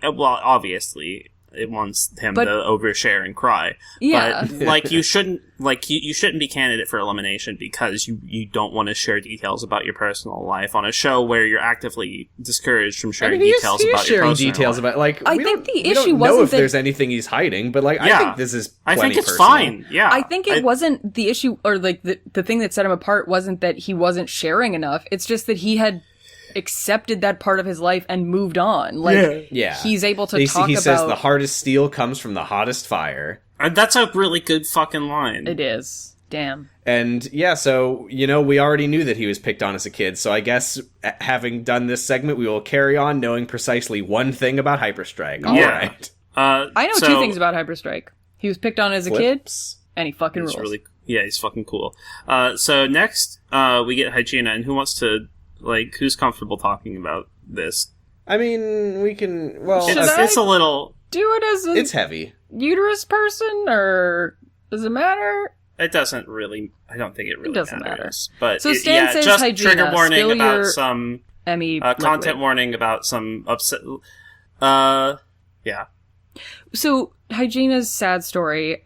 well, obviously, it wants him to overshare and cry. Yeah. But, like, you shouldn't be candidate for elimination because you don't want to share details about your personal life on a show where you're actively discouraged from sharing details about your personal details life. about, like, I think the issue don't know wasn't if there's anything he's hiding, but, like, I think this is plenty I think it's personal. fine. Yeah. I think it wasn't the issue, or, like, the thing that set him apart wasn't that he wasn't sharing enough. It's just that he had accepted that part of his life and moved on. Like, he's able to talk about... He says the hardest steel comes from the hottest fire. That's a really good fucking line. It is. Damn. And, yeah, so, you know, we already knew that he was picked on as a kid, so I guess, having done this segment, we will carry on knowing precisely one thing about Hyperstrike. All right. I know two things about Hyperstrike. He was picked on as a kid, and he fucking rules. He's fucking cool. So next, we get Hygiena, and who wants to... Like, who's comfortable talking about this? I mean, we can... Well, it's a little... Do it as a... It's heavy. Uterus person, or... Does it matter? It doesn't really... I don't think it really doesn't matters. But so Stan says just Hygiena, trigger warning about some... content warning about some upset... yeah. So, Hygiena's sad story,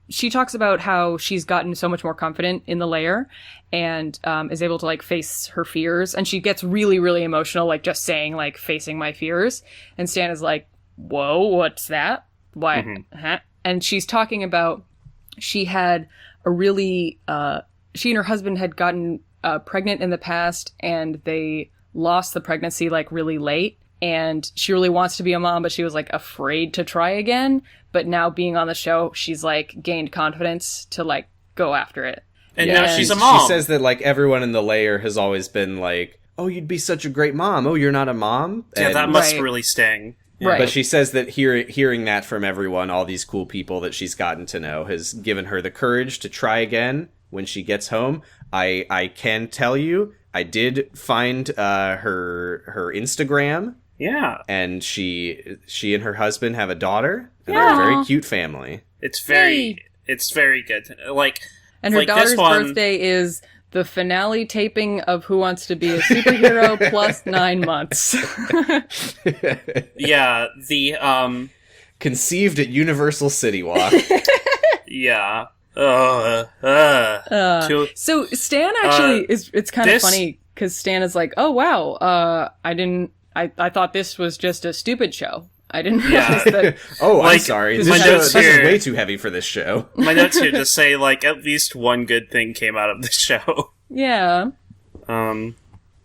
she talks about how she's gotten so much more confident in the lair and is able to, like, face her fears. And she gets really, really emotional, like, just saying, like, facing my fears. And Stan is like, whoa, what's that? Why? Mm-hmm. Huh? And she's talking about she had a really... she and her husband had gotten pregnant in the past, and they lost the pregnancy, like, really late. And she really wants to be a mom, but she was, like, afraid to try again. But now being on the show, she's, like, gained confidence to, like, go after it. And now she's a mom. She says that, like, everyone in the lair has always been like, oh, you'd be such a great mom. Oh, you're not a mom? Yeah, that must really sting. Yeah. Right. But she says that hearing that from everyone, all these cool people that she's gotten to know, has given her the courage to try again when she gets home. I can tell you, I did find her Instagram. Yeah. And she and her husband have a daughter, and they're a very cute family. It's very good. Like, and her daughter's birthday is the finale taping of Who Wants to Be a Superhero plus 9 months. Yeah, the conceived at Universal City Walk. Yeah. So Stan actually it's kind of funny because Stan is like, oh wow, I thought this was just a stupid show. I didn't realize that. Oh, like, I'm sorry. This is way too heavy for this show. My notes here just say, like, at least one good thing came out of the show. Yeah. And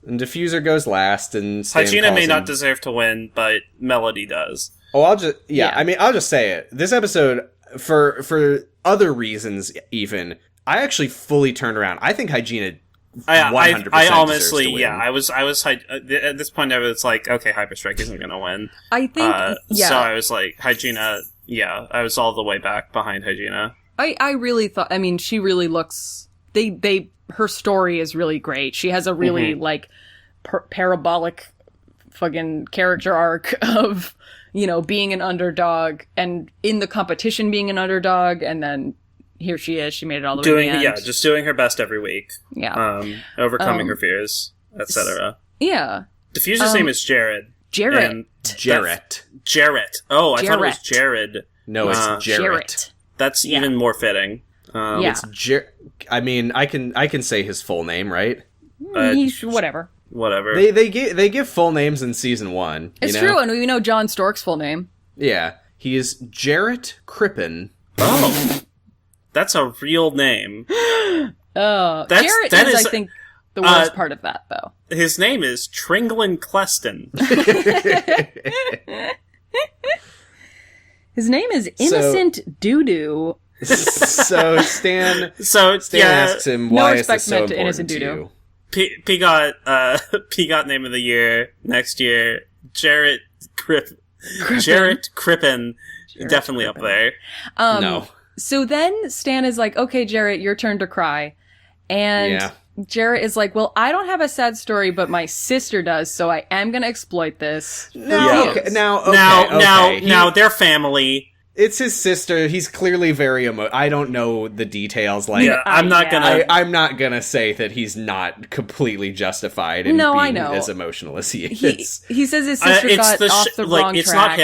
Defuser goes last, and Stan Hygiena may not deserve to win, but Melody does. Oh, I'll just say it. This episode, for other reasons even, I actually fully turned around. I think Hygiena 100% I honestly, deserves to win. yeah, I was at this point I was like, okay, Hyperstrike isn't going to win. I think, so I was like, Hygiena, yeah, I was all the way back behind Hygiena. I really thought, I mean, she really looks, her story is really great. She has a really, like, parabolic fucking character arc of, you know, being an underdog, and in the competition being an underdog, and then here she is. She made it all the way to the end. Yeah, just doing her best every week. Yeah. Overcoming her fears, etc. Yeah. Defuser's name is Jared. Jarrett. Jarrett. Oh, I thought it was Jared. No, it's Jarrett. That's even more fitting. It's I mean, I can say his full name, right? Whatever. Whatever. They give full names in season 1. It's true, and we know Jon Stork's full name. Yeah, he is Jarrett Crippen. Oh. That's a real name. Jarrett is, I think, the worst part of that, though. His name is Tringlin Cleston. His name is Innocent Doodoo. So Stan asks him, why is this so important to you? P got name of the year next year. Jarrett Crippen. Definitely up there. No. So then Stan is like, okay, Jarrett, your turn to cry. And Jarrett is like, well, I don't have a sad story, but my sister does, so I am going to exploit this. Now, they're family. It's his sister. He's clearly very I don't know the details. Like, yeah, I'm not gonna. I'm not gonna say that he's not completely justified in being as emotional as he is. He says his sister got off the wrong it's track.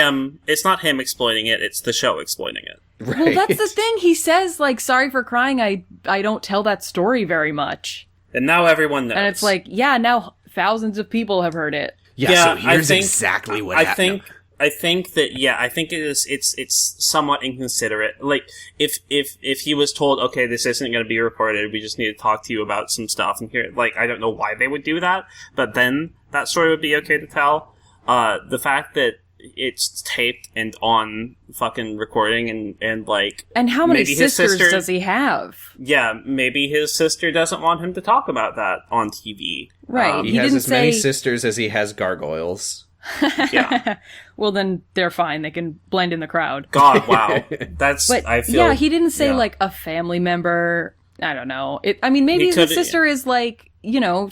It's not him exploiting it. It's the show exploiting it. Right. Well, that's the thing. He says, like, sorry for crying. I don't tell that story very much. And now everyone knows. And it's like, yeah, now thousands of people have heard it. Yeah, so here's exactly what happened. I think it's somewhat inconsiderate. Like, if he was told, okay, this isn't going to be recorded, we just need to talk to you about some stuff, and here, like, I don't know why they would do that, but then that story would be okay to tell. The fact that it's taped and on fucking recording and like... And how many sisters does he have? Yeah, maybe his sister doesn't want him to talk about that on TV. Right. He has as many sisters as he has gargoyles. Yeah. Well, then they're fine. They can blend in the crowd. God, wow. That's... But, I feel... yeah, he didn't say, like, a family member. I don't know. Maybe his sister is, like, you know,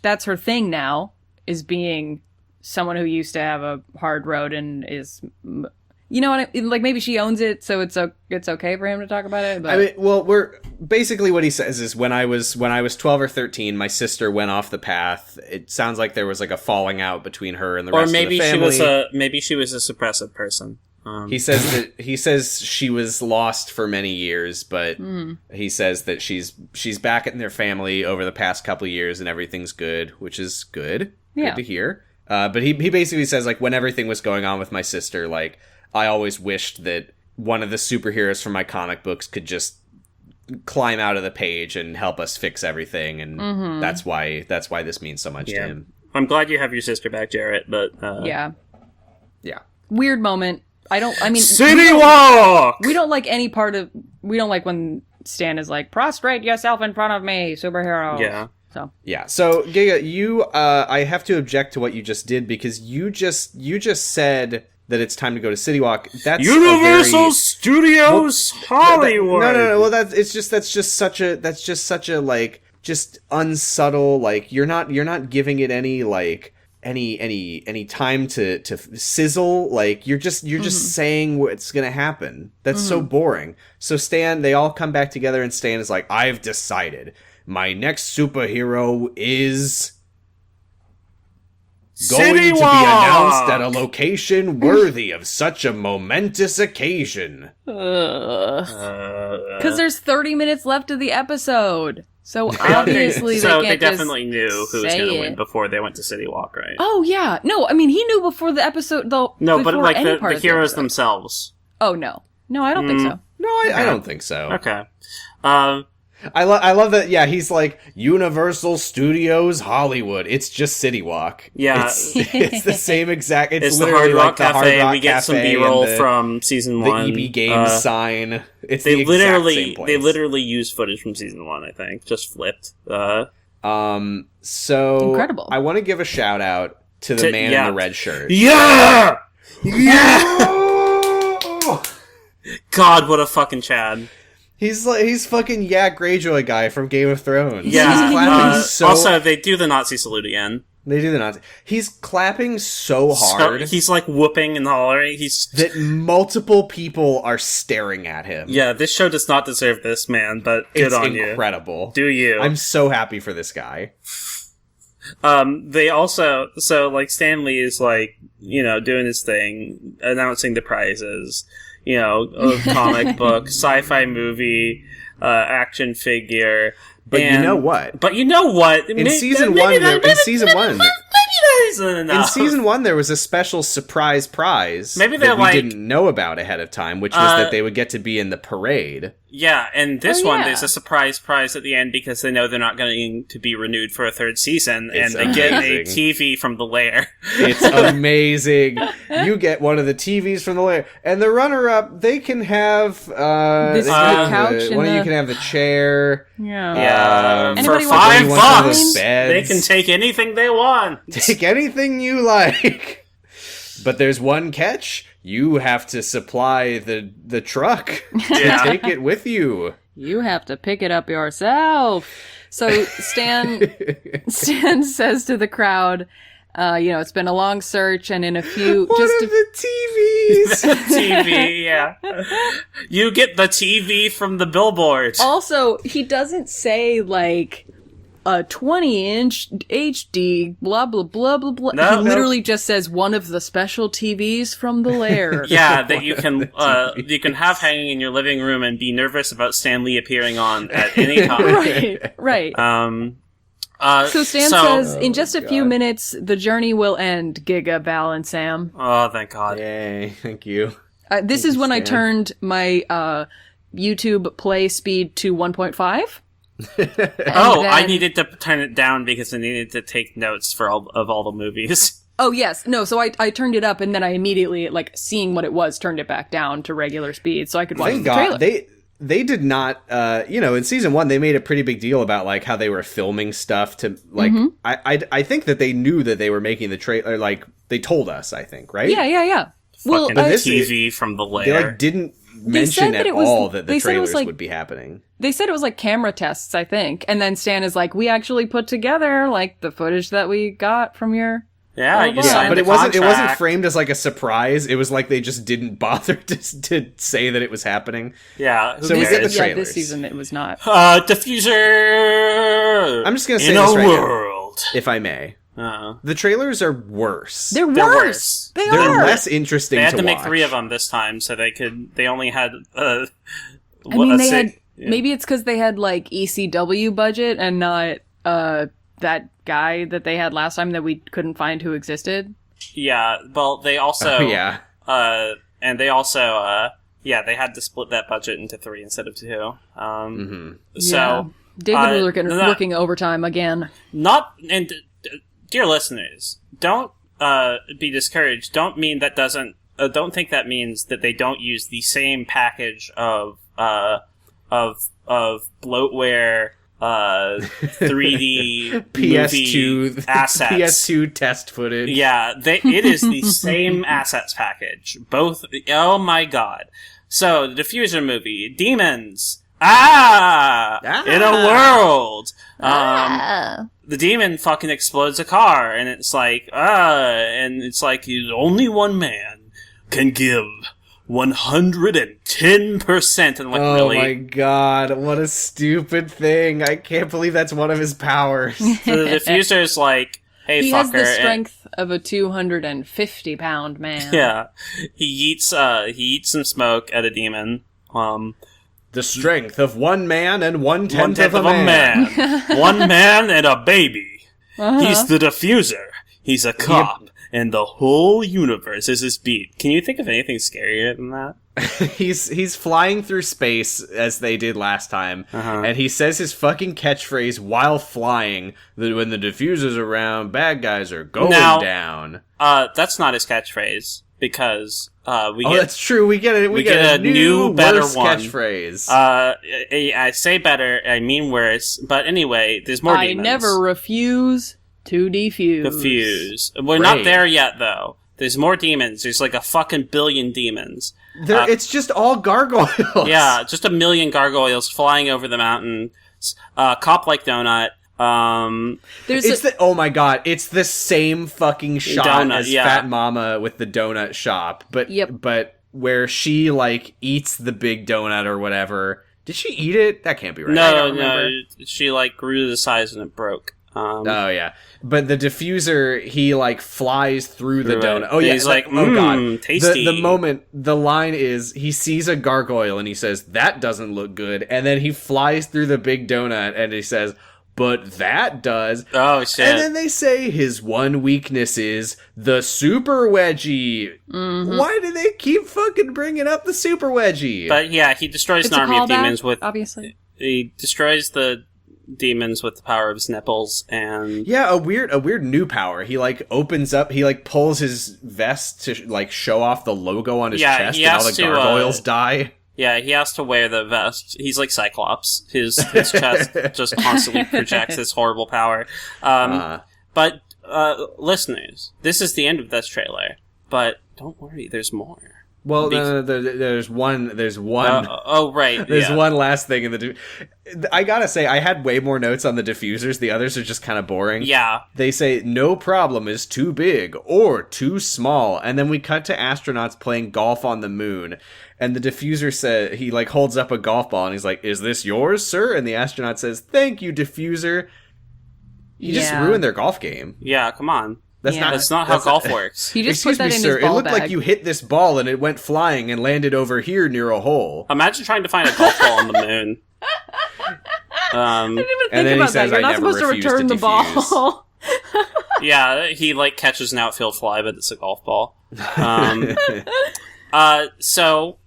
that's her thing now, is being... someone who used to have a hard road and is, you know what I mean? Like, maybe she owns it, so it's okay for him to talk about it. But... I mean, well, basically what he says is when I was 12 or 13, my sister went off the path. It sounds like there was like a falling out between her and the rest of the family. Maybe she was a suppressive person. He says she was lost for many years, but he says that she's back in their family over the past couple of years and everything's good, which is good. Yeah. Good to hear. But he basically says, like, when everything was going on with my sister, like, I always wished that one of the superheroes from my comic books could just climb out of the page and help us fix everything, and that's why this means so much to him. I'm glad you have your sister back, Jarrett, but... Yeah. Weird moment. City Walk! We don't like any part of... We don't like when Stan is like, prostrate yourself in front of me, superhero. Yeah. So Giga, you, I have to object to what you just did because you just said that it's time to go to City Walk. That's Universal Studios Hollywood. No. Well, that's just such a like just unsubtle. Like you're not giving it any like any time to sizzle. Like you're just saying what's gonna happen. That's so boring. So Stan, they all come back together, and Stan is like, I've decided. My next superhero is going to be announced at a location worthy of such a momentous occasion. Because there's 30 minutes left of the episode. So obviously they definitely knew who was going to win before they went to City Walk, right? Oh, yeah. No, I mean, he knew before the episode, though. No, but like the heroes themselves. Oh, no. No, I don't think so. No, I don't think so. Okay. I love that. Yeah, he's like Universal Studios Hollywood. It's just City Walk. Yeah, it's the same exact. It's the literally Hard Rock like the Cafe. Hard Rock We get Cafe some B-roll from season 1. The EB Games sign. It's they the exact same place. They literally used footage from season 1. I think just flipped. So incredible. I want to give a shout out to the man in the red shirt. Yeah. God, what a fucking Chad. He's fucking Greyjoy guy from Game of Thrones. Yeah. He's clapping also, they do the Nazi salute again. They do the Nazi. He's clapping so hard. He's like whooping and hollering. That multiple people are staring at him. Yeah, this show does not deserve this, man, but good on you. It's incredible. Do you? I'm so happy for this guy. They also, so like Stanley is like, you know, doing his thing, announcing the prizes. You know, a comic book, sci-fi movie, action figure. But you know what? In season one, there was a special surprise prize maybe that we didn't know about ahead of time, which was that they would get to be in the parade. Yeah, and this one, there's a surprise prize at the end because they know they're not going to be renewed for a third season, and they get a TV from the lair. It's amazing. You get one of the TVs from the lair, and the runner-up, they can have this couch. One of you can have the chair. Yeah. For $5, they can take anything they want. Take anything you like. But there's one catch. You have to supply the truck to take it with you. You have to pick it up yourself. So Stan says to the crowd, It's been a long search, and in a few... One of the TVs! TV, yeah. You get the TV from the billboard. Also, he doesn't say, like, a 20-inch HD, blah, blah, blah, blah, blah. No, he literally just says one of the special TVs from the lair. Yeah, that you can have hanging in your living room and be nervous about Stan Lee appearing on at any time. Right. So Stan says, in just a few minutes, the journey will end, Giga, Val, and Sam. Oh, thank God. Yay, thank you. This is when I turned my YouTube play speed to 1.5. I needed to turn it down because I needed to take notes for all the movies. Oh, yes. No, so I turned it up, and then I immediately, like, seeing what it was, turned it back down to regular speed so I could watch the trailer. They did not, in season 1, they made a pretty big deal about, like, how they were filming stuff to, like, I think that they knew that they were making the trailer, like, they told us, I think, right? Yeah. Well, TV from the lair. They, like, didn't mention at all that the trailers would be happening. They said it was, like, camera tests, I think. And then Stan is like, we actually put together, like, the footage that we got from your... Yeah, you signed but the it wasn't contract. framed as like a surprise. It was like they just didn't bother to say that it was happening. Yeah. So we get the trailers. This season it was not. Defuser. I'm just gonna say in this a right world, now, if I may. The trailers are worse. They're worse. They're less interesting. They had to watch. make 3 of them this time, so they only had. Maybe it's because they had like ECW budget and not that guy that they had last time that we couldn't find who existed. Yeah, well, they also... yeah. And they also, they had to split that budget into 3 instead of 2. So... Yeah. David was working overtime again. Dear listeners, don't be discouraged. Don't think that means that they don't use the same package of bloatware... 3D PS2 assets. PS2 test footage. Yeah, it is the same assets package. Both. Oh my God! So the Defuser movie, demons. In a world. The demon fucking explodes a car, and it's like only one man can give 110%, and like, really? Oh my God, what a stupid thing. I can't believe that's one of his powers. So the Defuser's like, hey, he fucker. He has the strength of a 250-pound man. Yeah. He eats some smoke at a demon. The strength of one man and one-tenth of a man. One man and a baby. He's the Defuser. He's a cop. And the whole universe is his beat. Can you think of anything scarier than that? He's flying through space, as they did last time, and he says his fucking catchphrase while flying, that when the Defuser's around, bad guys are going down. That's not his catchphrase, because that's true. We get a new better one. Catchphrase. I say better, I mean worse, but anyway, there's more demons. I never refuse to defuse. We're not there yet, though. There's more demons. There's like a fucking billion demons. It's just all gargoyles. Yeah, just a million gargoyles flying over the mountain. Cop like donut. Oh my God! It's the same fucking shot as Fat Mama with the donut shop, but where she like eats the big donut or whatever. Did she eat it? That can't be right. No. She like grew to the size and it broke. Oh yeah, but the Defuser, he like flies through the donut. Oh yeah, he's like, oh God, tasty. The line is he sees a gargoyle and he says that doesn't look good, and then he flies through the big donut and he says, but that does. Oh shit! And then they say his one weakness is the super wedgie. Mm-hmm. Why do they keep fucking bringing up the super wedgie? But yeah, he destroys an army of demons with. Obviously, he destroys the demons with the power of his nipples, and a weird new power. He like opens up, he like pulls his vest to like show off the logo on his chest, and all the gargoyles die. Yeah, he has to wear the vest. He's like Cyclops. His chest just constantly projects this horrible power. But listeners, this is the end of this trailer. But don't worry, there's more. Well, no, there's one. There's one. Right. There's one last thing in the. I gotta say, I had way more notes on the diffusers. The others are just kind of boring. Yeah. They say no problem is too big or too small, and then we cut to astronauts playing golf on the moon. And the diffuser said he like holds up a golf ball and he's like, "Is this yours, sir?" And the astronaut says, "Thank you, diffuser." You just ruined their golf game. Yeah, come on. That's not how golf works. He just put that in sir, his ball it looked bag. like you hit this ball and it went flying and landed over here near a hole. Imagine trying to find a golf ball on the moon. I didn't even and think then about he says, that. You're "I not never supposed to refuse return to the defuse." ball. Yeah, he like catches an outfield fly, but it's a golf ball. So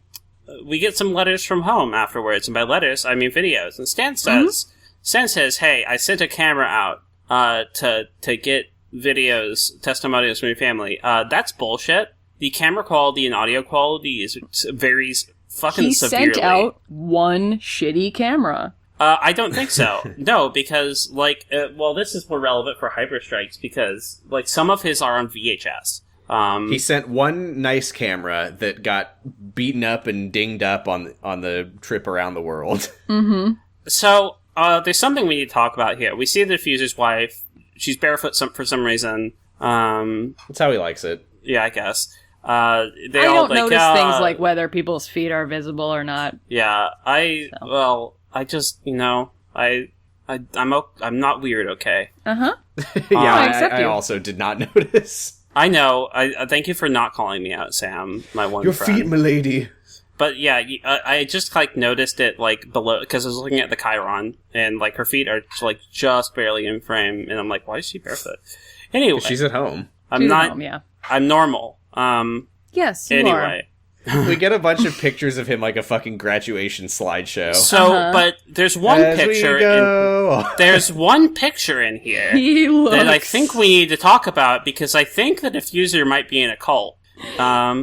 we get some letters from home afterwards, and by letters I mean videos. And Stan says, "Hey, I sent a camera out to get videos, testimonials from your family. That's bullshit. The camera quality and audio quality varies fucking severely. He sent out one shitty camera." I don't think so. No, because, like, this is more relevant for Hyperstrikes because, like, some of his are on VHS. He sent one nice camera that got beaten up and dinged up on the trip around the world. Mm-hmm. So, there's something we need to talk about here. We see the diffuser's wife. She's barefoot for some reason. That's how he likes it. Yeah, I guess. I don't notice things like whether people's feet are visible or not. Yeah, I just, I'm not weird, okay? Uh-huh. Yeah, I also did not notice. I know. I thank you for not calling me out, Sam, my one Your friend. feet, milady. But yeah, I just, like, noticed it, like, below, because I was looking at the Chiron, and, like, her feet are, like, just barely in frame, and I'm like, why is she barefoot? Anyway. She's at home. I'm not. At home, yeah. I'm normal. Yes, you anyway. We get a bunch of pictures of him like a fucking graduation slideshow. So, but there's one picture there's one picture in here that I think we need to talk about because I think the diffuser might be in a cult.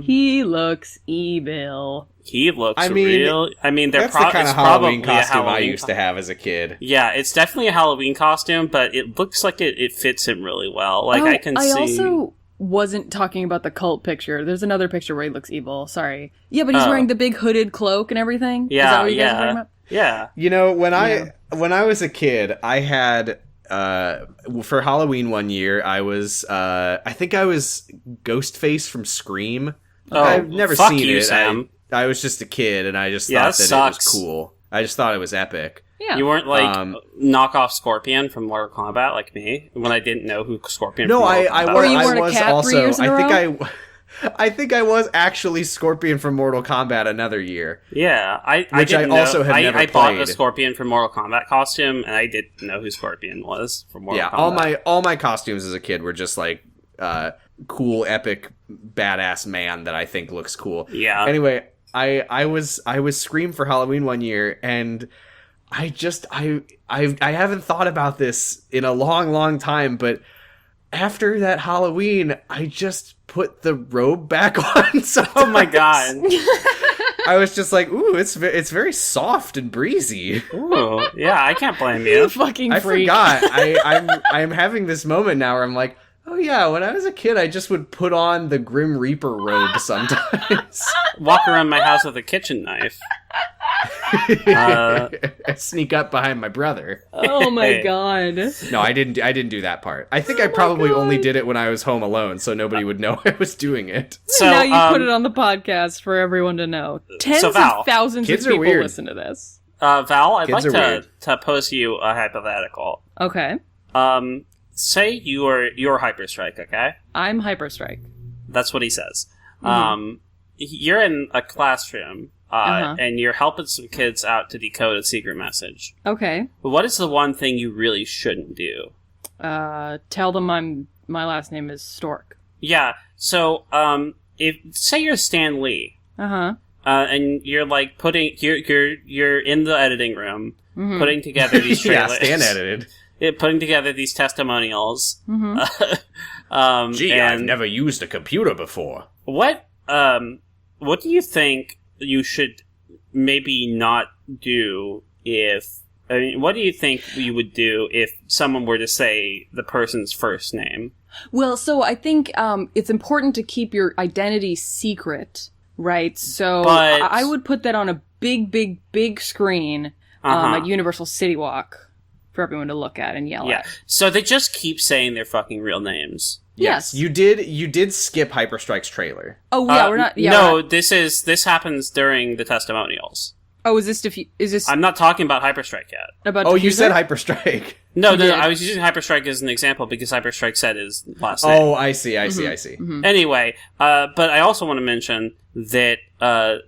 He looks evil. He looks real. I mean, that's the kind of Halloween costume I used to have as a kid. Yeah, it's definitely a Halloween costume, but it looks like it fits him really well. Like, I can see... I also wasn't talking about the cult picture. There's another picture where he looks evil. Sorry. Yeah, but he's wearing the big hooded cloak and everything. Yeah, is that what you guys are talking about? Yeah. You know, when I was a kid, I had for Halloween one year, I think I was Ghostface from Scream. I've never seen it. Sam. I was just a kid, and I just thought that it was cool. I just thought it was epic. Yeah. You weren't like knockoff Scorpion from Mortal Kombat like me when I didn't know who Scorpion. No, I think I was actually Scorpion from Mortal Kombat another year. Yeah, I bought a Scorpion from Mortal Kombat costume, and I didn't know who Scorpion was from Mortal Kombat. all my costumes as a kid were just like cool, epic, badass man that I think looks cool. Yeah. Anyway, I was Scream for Halloween one year, and I haven't thought about this in a long time, but after that Halloween, I just put the robe back on. Oh my god! I was just like, ooh, it's very soft and breezy. Ooh, yeah, I can't blame you. Fucking I freak. forgot. I'm having this moment now where I'm like, oh yeah, when I was a kid, I just would put on the Grim Reaper robe sometimes. Walk around my house with a kitchen knife. Sneak up behind my brother. Oh my god. No, I didn't do that part. I think I probably only did it when I was home alone, so nobody would know I was doing it. So now you put it on the podcast for everyone to know. Tens of thousands of people listen to this. Val, I'd like to pose you a hypothetical. Okay. Say you're Hyperstrike, okay? I'm Hyperstrike. That's what he says. Mm-hmm. You're in a classroom, and you're helping some kids out to decode a secret message. Okay. What is the one thing you really shouldn't do? Tell them my last name is Stork. Yeah. So, say you're Stan Lee. Uh-huh. And you're like you're in the editing room, putting together these trailers. Yeah, Stan edited. Putting together these testimonials. Mm-hmm. Gee, I've never used a computer before. What do you think you should maybe not do what do you think you would do if someone were to say the person's first name? Well, so I think it's important to keep your identity secret, Right, so But- I would put that on a big screen at Universal City Walk for everyone to look at and yell at. So they just keep saying their fucking real names. Yes. You did skip Hyperstrike's trailer. Oh, yeah, we're not... Yeah, no, we're not, this happens during the testimonials. oh, is this... I'm not talking about Hyperstrike yet. about Oh, you Defuser? said Hyperstrike. No, did. I was using Hyperstrike as an example because Hyperstrike said his last name. Oh, I see. Anyway, but I also want to mention that,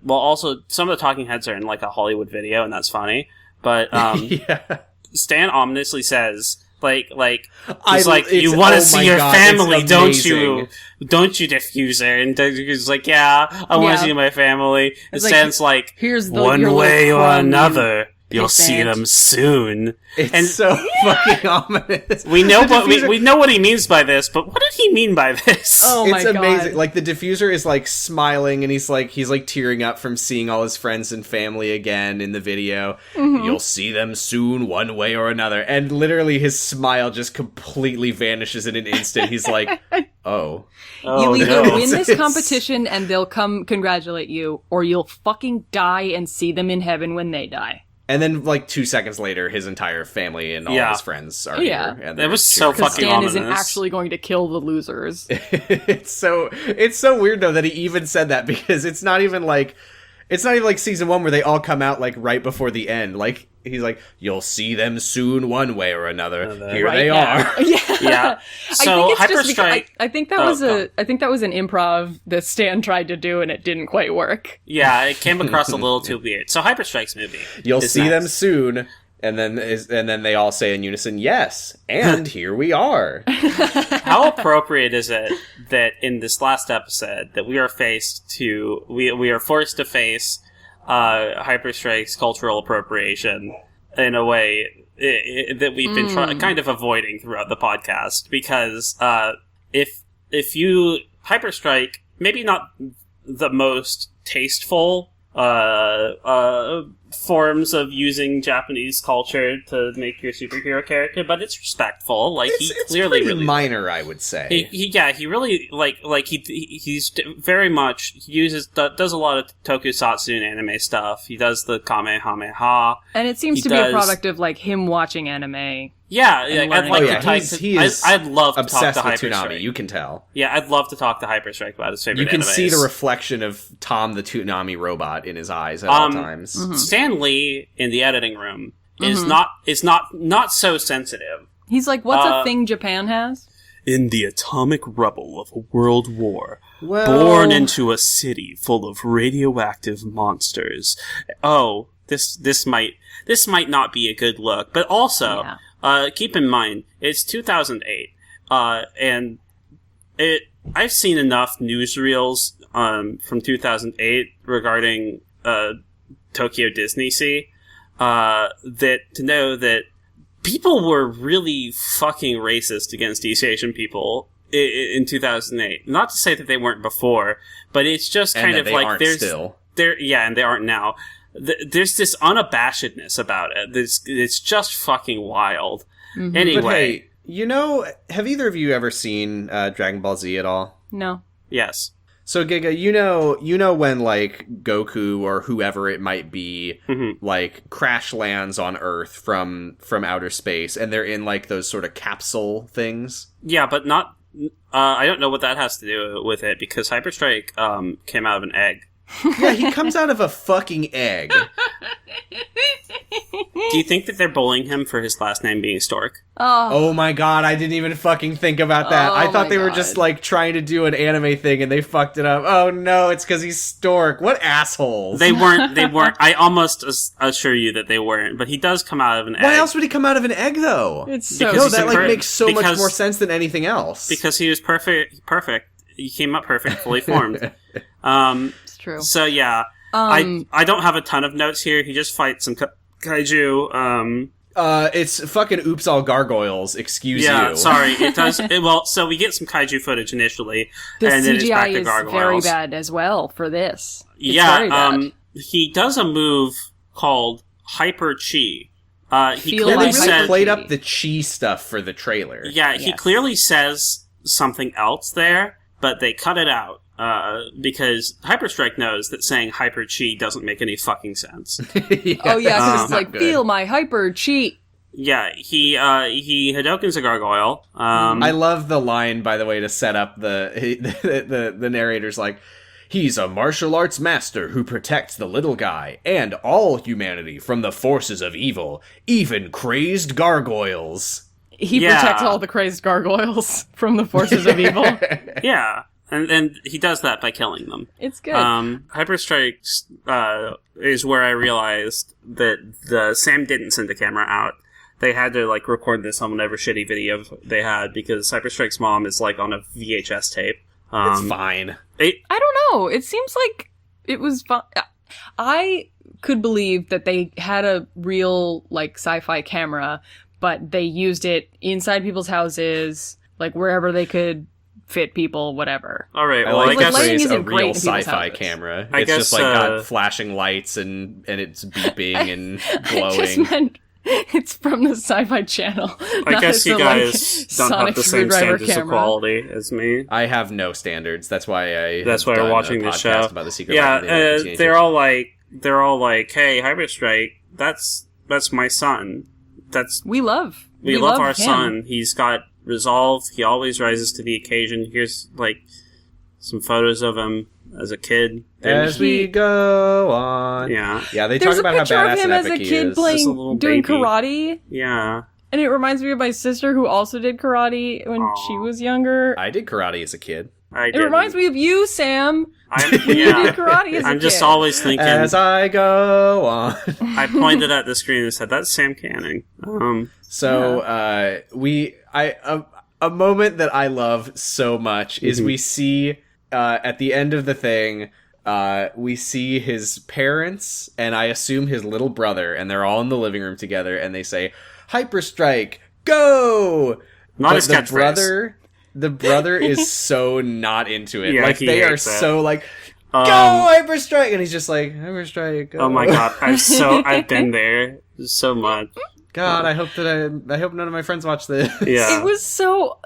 also, some of the talking heads are in, like, a Hollywood video, and that's funny, but, Yeah. Stan ominously says, he's it's- you want to oh see my your God, family, it's don't amazing. you? Don't you, Defuser? And Defuser's like, yeah, I want Yeah. to see my family. And like, Stan's like, here's the- one your way little or crumb, another, you'll pissant." see them soon. It's And- so fucking ominous. We know The what diffuser- we know what he means by this, but what did he mean by this? Oh my It's god. amazing. Like the diffuser is like smiling and he's like tearing up from seeing all his friends and family again in the video. You'll see them soon one way or another. And literally his smile just completely vanishes in an instant. He's like, "Oh." You'll either no. win this It's- competition and they'll come congratulate you, or you'll fucking die and see them in heaven when they die. And then like 2 seconds later his entire family and all Yeah. his friends are Yeah. here. And That was so Because fucking Stan ominous. isn't actually going to kill the losers. it's so weird though that he even said that because it's not even like season 1 where they all come out like right before the end. Like he's like, "You'll see them soon one way or another. Here Right they now. are." Yeah. Yeah. So I think it's just because Hyperstrike. I think that was I think that was an improv that Stan tried to do and it didn't quite work. Yeah, it came across a little too weird. So Hyperstrike's movie. You'll is see next. them soon. And then they all say in unison, "Yes." And here we are. How appropriate is it that in this last episode that we are forced to face Hyperstrike's cultural appropriation in a way that we've been kind of avoiding throughout the podcast? Because if you Hyperstrike, maybe not the most tasteful forms of using Japanese culture to make your superhero character, but it's respectful. Like It's he clearly pretty really minor, I would say. he really he's very much does a lot of tokusatsu and anime stuff. He does the kamehameha. And it seems He to be a does- product of like him watching anime. Yeah, And I'd learning. like Oh, to yeah, talk. he is I'd love to talk obsessed to with Hyperstrike. Toonami. You can tell. Yeah, I'd love to talk to Hyperstrike about his favorite. You can animes. see the reflection of Tom the Toonami robot in his eyes at all times. Stan Lee in the editing room is not so sensitive. He's like, what's a thing Japan has? In the atomic rubble of a world war, Well- born into a city full of radioactive monsters. Oh, this might not be a good look. But also, keep in mind, it's 2008, and I've seen enough newsreels from 2008 regarding Tokyo Disney Sea that to know that people were really fucking racist against East Asian people in 2008. Not to say that they weren't before, but it's just And kind that of they like aren't there's still. and they aren't now. There's this unabashedness about it. It's just fucking wild. Anyway, But hey, have either of you ever seen Dragon Ball Z at all? No. yes. So Giga, you know when like Goku or whoever it might be, like crash lands on Earth from outer space, and they're in like those sort of capsule things. Yeah, but not. I don't know what that has to do with it because Hyperstrike came out of an egg. Yeah, he comes out of a fucking egg. Do you think that they're bullying him for his last name being Stork? Oh my god, I didn't even fucking think about that. Oh I thought my they were God. just like trying to do an anime thing and they fucked it up. Oh no, it's because he's Stork. What assholes. They weren't. I almost assure you that they weren't. But he does come out of an egg. Why else would he come out of an egg though? It's so Because No, he's that like a makes so much because- more sense than anything else. Because he was perfect. He came up perfect, fully formed. it's true. So yeah, I don't have a ton of notes here. He just fights some kaiju. It's fucking oops all gargoyles. Excuse Yeah, you. sorry. It does. So we get some kaiju footage initially, The and then it's back CGI to is gargoyles. very bad as well for this. It's very bad. He does a move called Hyper Chi. He Feel Yeah, clearly they like like played Chi. up the chi stuff for the trailer. Yeah, he Yes. clearly says something else there, but they cut it out. because Hyperstrike knows that saying Hyper Chi doesn't make any fucking sense. Yeah. Oh yeah, because it's like, feel my Hyper Chi. Yeah, he Hadokens a gargoyle. I love the line, by the way, to set up the narrator's like, he's a martial arts master who protects the little guy and all humanity from the forces of evil, even crazed gargoyles. He protects all the crazed gargoyles from the forces of evil. Yeah. And he does that by killing them. It's good. Hyperstrike is where I realized that Sam didn't send the camera out. They had to, like, record this on whatever shitty video they had, because Hyperstrike's mom is, like, on a VHS tape. It's fine. I don't know. It seems like it was fun. I could believe that they had a real, like, sci-fi camera, but they used it inside people's houses, like, wherever they could fit people, whatever. All right. Well, I guess lighting it's a isn't great real in people's sci-fi houses. camera. I It's guess, just like got flashing lights and it's beeping and glowing. I just meant it's from the Sci-Fi Channel. I guess you guys don't have Sonic the same Screwdriver standards of camera. quality as me. I have no standards. That's why we're watching the this show. about the Secret Life of the American Teenagers. they're all like, hey, Hyperstrike, that's my son. We love our him. son. He's got resolve. He always rises to the occasion. Here's, like, some photos of him as a kid. As we go on. Yeah. Yeah, they There's talk about a how picture of badass him and as epic a he kid is. Just a little playing, doing baby. karate. Yeah. And it reminds me of my sister who also did karate when she was younger. I did karate as a kid. It reminds me of you, Sam. You did karate as a I'm just kid. always thinking. As I go on. I pointed at the screen and said, "That's Sam Canning." A moment that I love so much is we see at the end of the thing, we see his parents and I assume his little brother, and they're all in the living room together, and they say, "Hyperstrike, go!" Not his catchphrase. The brother is so not into it. Yeah, like he they are hates it. so like, go Hyperstrike, and he's just like, Hyperstrike. Go. Oh my god, I've been there so much. God, I hope none of my friends watch this. Yeah, It was so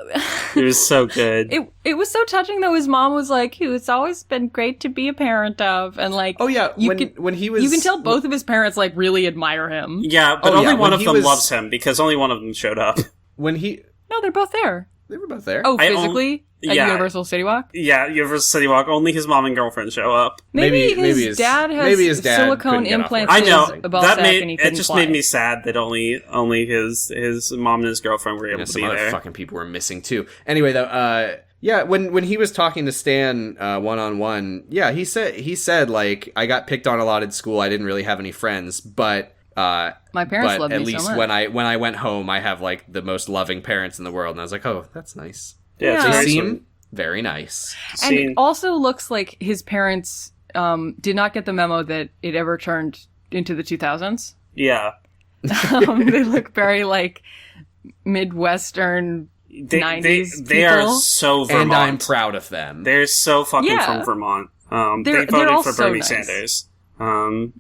good. It was so touching though. His mom was like, "It's always been great to be a parent of," and like, Oh yeah, when he was, you can tell both of his parents like really admire him. Yeah, but Oh, only yeah, one when of he them was- loves him because only one of them showed up. When he, No, they're both there. they were both there. Oh, I physically at yeah. Universal City Walk. Yeah, Universal City Walk. Only his mom and girlfriend show up. Maybe Maybe his dad has maybe his dad silicone couldn't get off implants. work. I know in his ball sack and he it couldn't just fly. made me sad that only his mom and his girlfriend were able to Some be other there. fucking people were missing too. Anyway, though, yeah, when he was talking to Stan one on one, yeah, he said like, I got picked on a lot at school. I didn't really have any friends, but My parents loved at me least so much. when I went home, I have like the most loving parents in the world. And I was like, oh, that's nice. Yeah, it's Yeah. They very seem sweet. very nice. And it also looks like his parents did not get the memo that it ever turned into the 2000s. Yeah. They look very like Midwestern 90s They are people. so Vermont. And I'm proud of them. They're so fucking Yeah. from Vermont. They're They voted all for so Bernie nice. Sanders.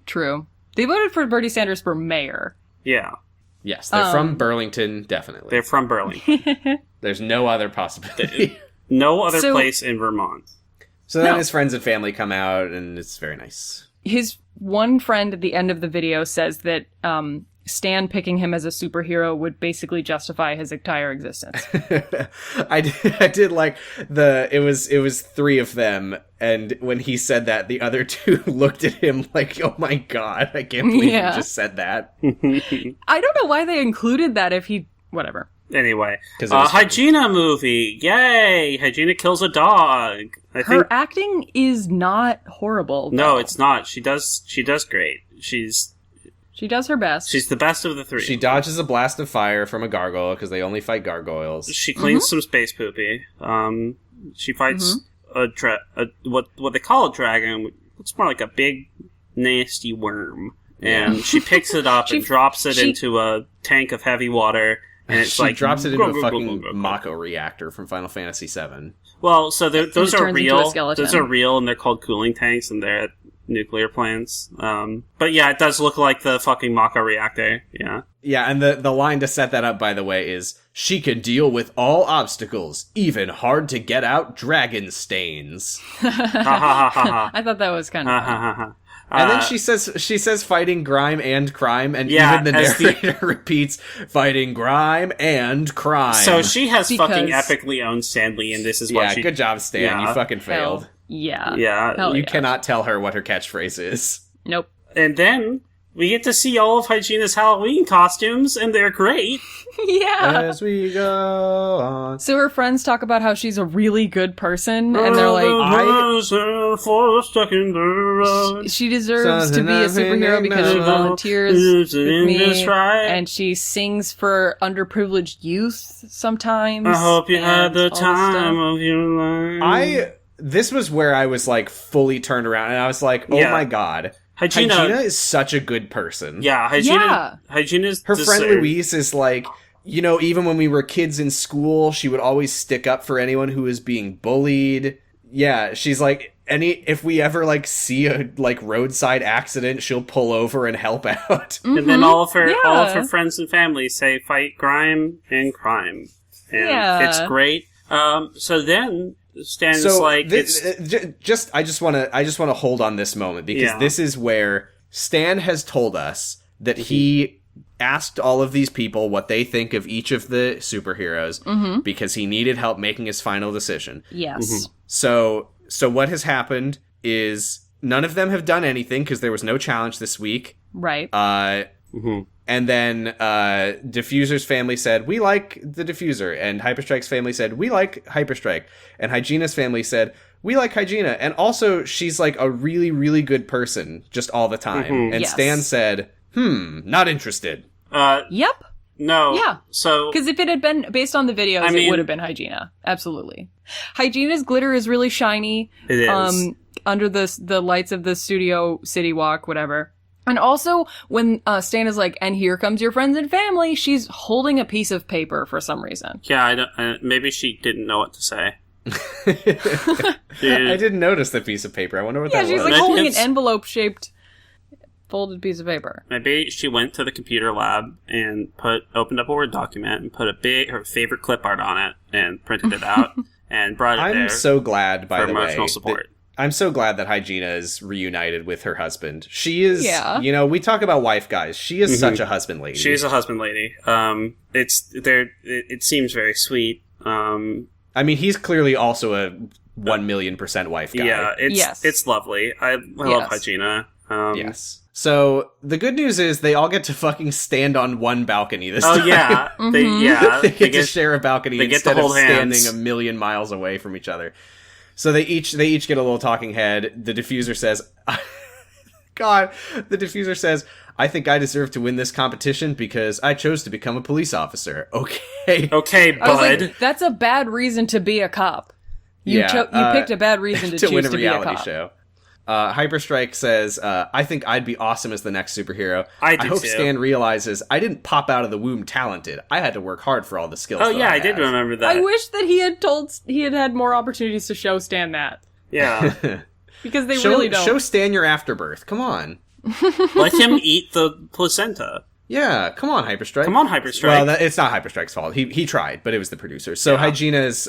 True. They voted for Bernie Sanders for mayor. Yeah. Yes, they're from Burlington, definitely. They're from Burlington. There's no other possibility. No other So- place in Vermont. So then No. his friends and family come out, and it's very nice. His one friend at the end of the video says that Stan picking him as a superhero would basically justify his entire existence. I did like it was three of them, and when he said that, the other two looked at him like, oh my god, I can't believe Yeah. you just said that. I don't know why they included that if he... Whatever. Anyway, 'Cause it was funny. Hygiena movie. Yay! Hygiena kills a dog. I Her think acting is not horrible. no, though. it's not. She does great. She's She does her best. the best of the three. She dodges a blast of fire from a gargoyle because they only fight gargoyles. She cleans some space poopy. She fights what they call a dragon. It's more like a big, nasty worm. And she picks it up and drops it into a tank of heavy water. And it's She like drops it into a fucking Mako reactor from Final Fantasy VII. Well, so those are turns into a real. skeleton. Those are real, and they're called cooling tanks, and nuclear plants. But yeah, it does look like the fucking Mako reactor. Yeah. Yeah, and the line to set that up, by the way, is, she can deal with all obstacles, even hard to get out dragon stains. I thought that was kind of funny. And then she says fighting grime and crime, and even the narrator repeats fighting grime and crime. So she has fucking epically owned Stanley, and this is what good job, Stan. Yeah. You fucking failed. Yeah. You cannot tell her what her catchphrase is. Nope. And then we get to see all of Hygiena's Halloween costumes, and they're great. Yeah. As we go on. So her friends talk about how she's a really good person, and they're like, she deserves to be a superhero because she volunteers with me, and she sings for underprivileged youth sometimes. I hope you had the time of your life. This was where I was like fully turned around, and I was like, oh my god. Hygiena is such a good person. Yeah, Hygiena's her friend Louise is like, you know, even when we were kids in school, she would always stick up for anyone who was being bullied. Yeah, she's like, if we ever like see a like roadside accident, she'll pull over and help out. Mm-hmm. And then all of her friends and family say fight grime and crime. And it's great. So then Stan's like, I just want to hold on this moment, because this is where Stan has told us that he asked all of these people what they think of each of the superheroes, because he needed help making his final decision. Yes. Mm-hmm. So what has happened is none of them have done anything because there was no challenge this week. Right. And then Defuser's family said, we like the Defuser. And Hyperstrike's family said, we like Hyperstrike. And Hygiena's family said, we like Hygiena. And also, she's like a really, really good person just all the time. Mm-hmm. And Stan said, not interested. Yep. No. Yeah. So, because if it had been based on the videos, it would have been Hygiena. Absolutely. Hygiena's glitter is really shiny. It is. Under the lights of the Studio City Walk, whatever. And also, when Stan is like, and here comes your friends and family, she's holding a piece of paper for some reason. Yeah, I don't. Maybe she didn't know what to say. I didn't notice the piece of paper. I wonder what that was. Yeah, she's like holding an envelope-shaped folded piece of paper. Maybe she went to the computer lab and opened up a Word document and put her favorite clip art on it and printed it out and brought it there. I'm so glad, by the way, emotional support. I'm so glad that Hygiena is reunited with her husband. She is, you know, we talk about wife guys. She is such a husband lady. She is a husband lady. It seems very sweet. I mean, he's clearly also a 1,000,000% wife guy. Yeah, it's lovely. I love Hygiena. Yes. So the good news is they all get to fucking stand on one balcony this time. Oh yeah, they get to share a balcony instead of standing hands. a million miles away from each other. So they each get a little talking head. The Defuser says, God, the Defuser says, I think I deserve to win this competition because I chose to become a police officer. Okay. Okay, bud. I was like, that's a bad reason to be a cop. You picked a bad reason to choose win a to be a reality cop. show. Hyperstrike says, I think I'd be awesome as the next superhero. I hope too. Stan realizes I didn't pop out of the womb talented. I had to work hard for all the skills. Oh yeah, I did remember that. I wish that he had had more opportunities to show Stan that. Yeah. Because they really don't. Show Stan your afterbirth. Come on. Let him eat the placenta. Yeah, come on, Hyperstrike. Come on, Hyperstrike. Well, it's not Hyperstrike's fault. He tried, but it was the producer. So Hygiena's,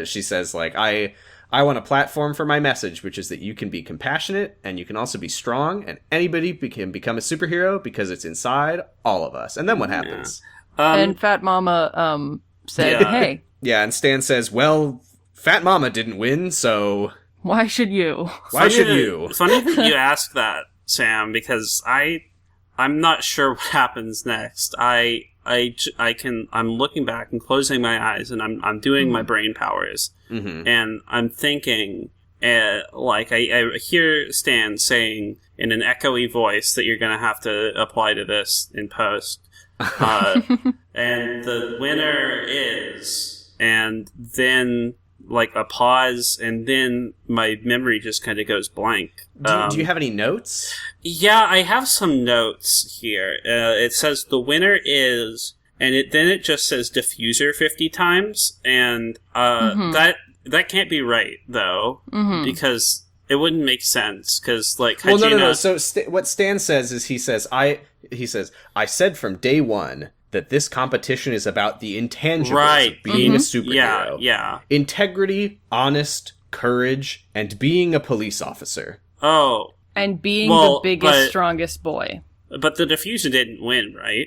she says, like, I want a platform for my message, which is that you can be compassionate and you can also be strong, and anybody can become a superhero because it's inside all of us. And then what happens? And Fat Mama said, hey. Yeah, and Stan says, well, Fat Mama didn't win, so... Why should you? Why should you? Funny that you ask that, Sam, because I'm not sure what happens next. I'm looking back and closing my eyes, and I'm doing my brain powers, and I'm thinking, I hear Stan saying in an echoey voice that you're gonna have to apply to this in post, and the winner is, and then like a pause, and then my memory just kind of goes blank. Do you have any notes? Yeah, I have some notes here. It says the winner is, and then it just says Defuser 50 times, and that can't be right though, because it wouldn't make sense because like well, Hygiena... no. So what Stan says is he says I said from day one that this competition is about the intangibles of being a superhero. Yeah. Integrity, honest, courage, and being a police officer. Oh. And being the biggest, strongest boy. But the Defuser didn't win, right?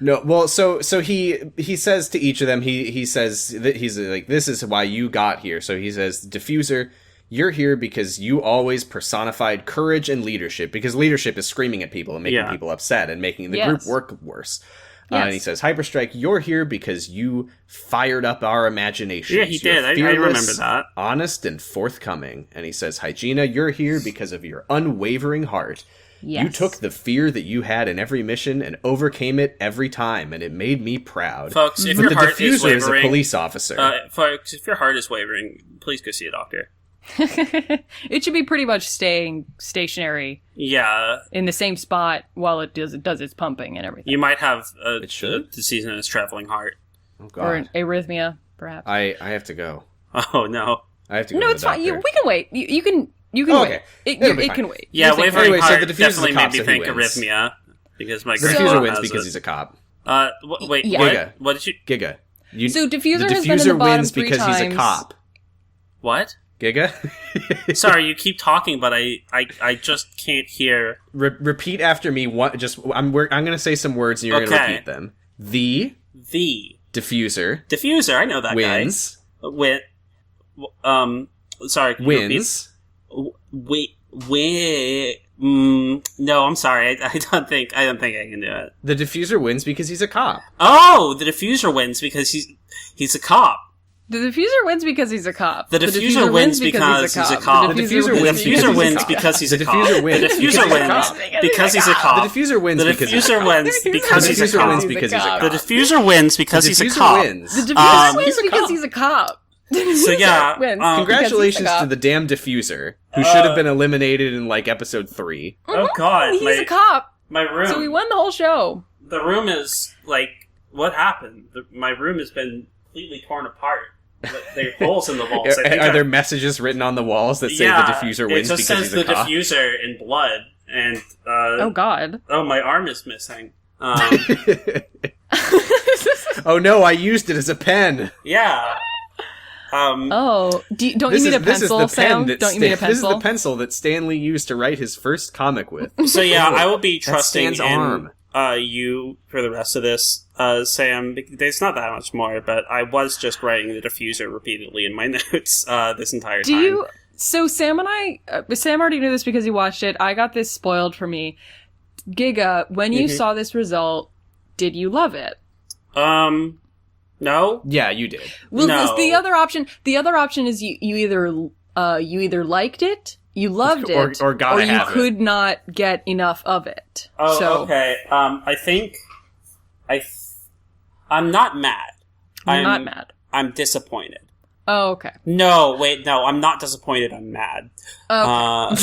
No, well, so he says to each of them, he says that he's like, this is why you got here. So he says, Defuser, you're here because you always personified courage and leadership, because leadership is screaming at people and making people upset and making the group work worse. Yes. And he says, Hyperstrike, you're here because you fired up our imaginations. Yeah, he did. I remember that. Honest and forthcoming. And he says, Hygiena, you're here because of your unwavering heart. Yes. You took the fear that you had in every mission and overcame it every time, and it made me proud. Folks, if your heart is wavering... is a police officer. Folks, if your heart is wavering, please go see a doctor. It should be pretty much staying stationary. Yeah. In the same spot while it does its pumping and everything. You might have a disease in its traveling heart. Oh, God. Or an arrhythmia, perhaps. I have to go. Oh, no. I have to go. No, it's fine. We can wait. You can okay. wait. It can wait. Yeah, wavering heart so the definitely made me so think arrhythmia. Because my the Defuser wins because he's a cop. Wait, Giga. What did you... Giga. So Defuser the has been in the Defuser bottom wins 3 because times. he's a cop. What? Giga? Sorry, you keep talking, but I just can't hear. Repeat after me. I'm going to say some words and you're going to repeat them. The Defuser. Defuser, I know that wins. Guy. Sorry. Wins. No, I'm sorry. I don't think I can do it. The Defuser wins because he's a cop. Oh, the Defuser wins because he's a cop. The Defuser wins because he's a cop. The Defuser wins because he's a cop. The Defuser wins because he's a cop. The Defuser wins because he's a cop. The Defuser wins because he's a cop. The Defuser wins because he's a cop. The Defuser wins because he's a cop. The Defuser wins because he's a cop. So yeah, congratulations to the damn Defuser, who should have been eliminated in like episode 3. Oh God, he's a cop. My room. So we won the whole show. The room is like, what happened? My room has been completely torn apart. There are holes in the walls. Are there messages written on the walls that say the Defuser wins because he's a cop? It just says the Defuser in blood, and oh God! Oh, my arm is missing. Oh no! I used it as a pen. Yeah. Don't you need a pencil, Sam? Don't you need a pencil? This is the pencil that Stanley used to write his first comic with. So yeah, I will be trusting in arm. You for the rest of this, Sam. There's not that much more, but I was just writing the Defuser repeatedly in my notes this entire time. So Sam and Sam already knew this because he watched it. I got this spoiled for me. Giga, when you saw this result, did you love it? No. Yeah, you did. Well, no. The other option is you either liked it, you loved it, or you could not get enough of it. Oh, okay. I think I'm not mad. I'm not mad. I'm disappointed. Oh, okay. No, wait, no, I'm not disappointed. I'm mad. Okay.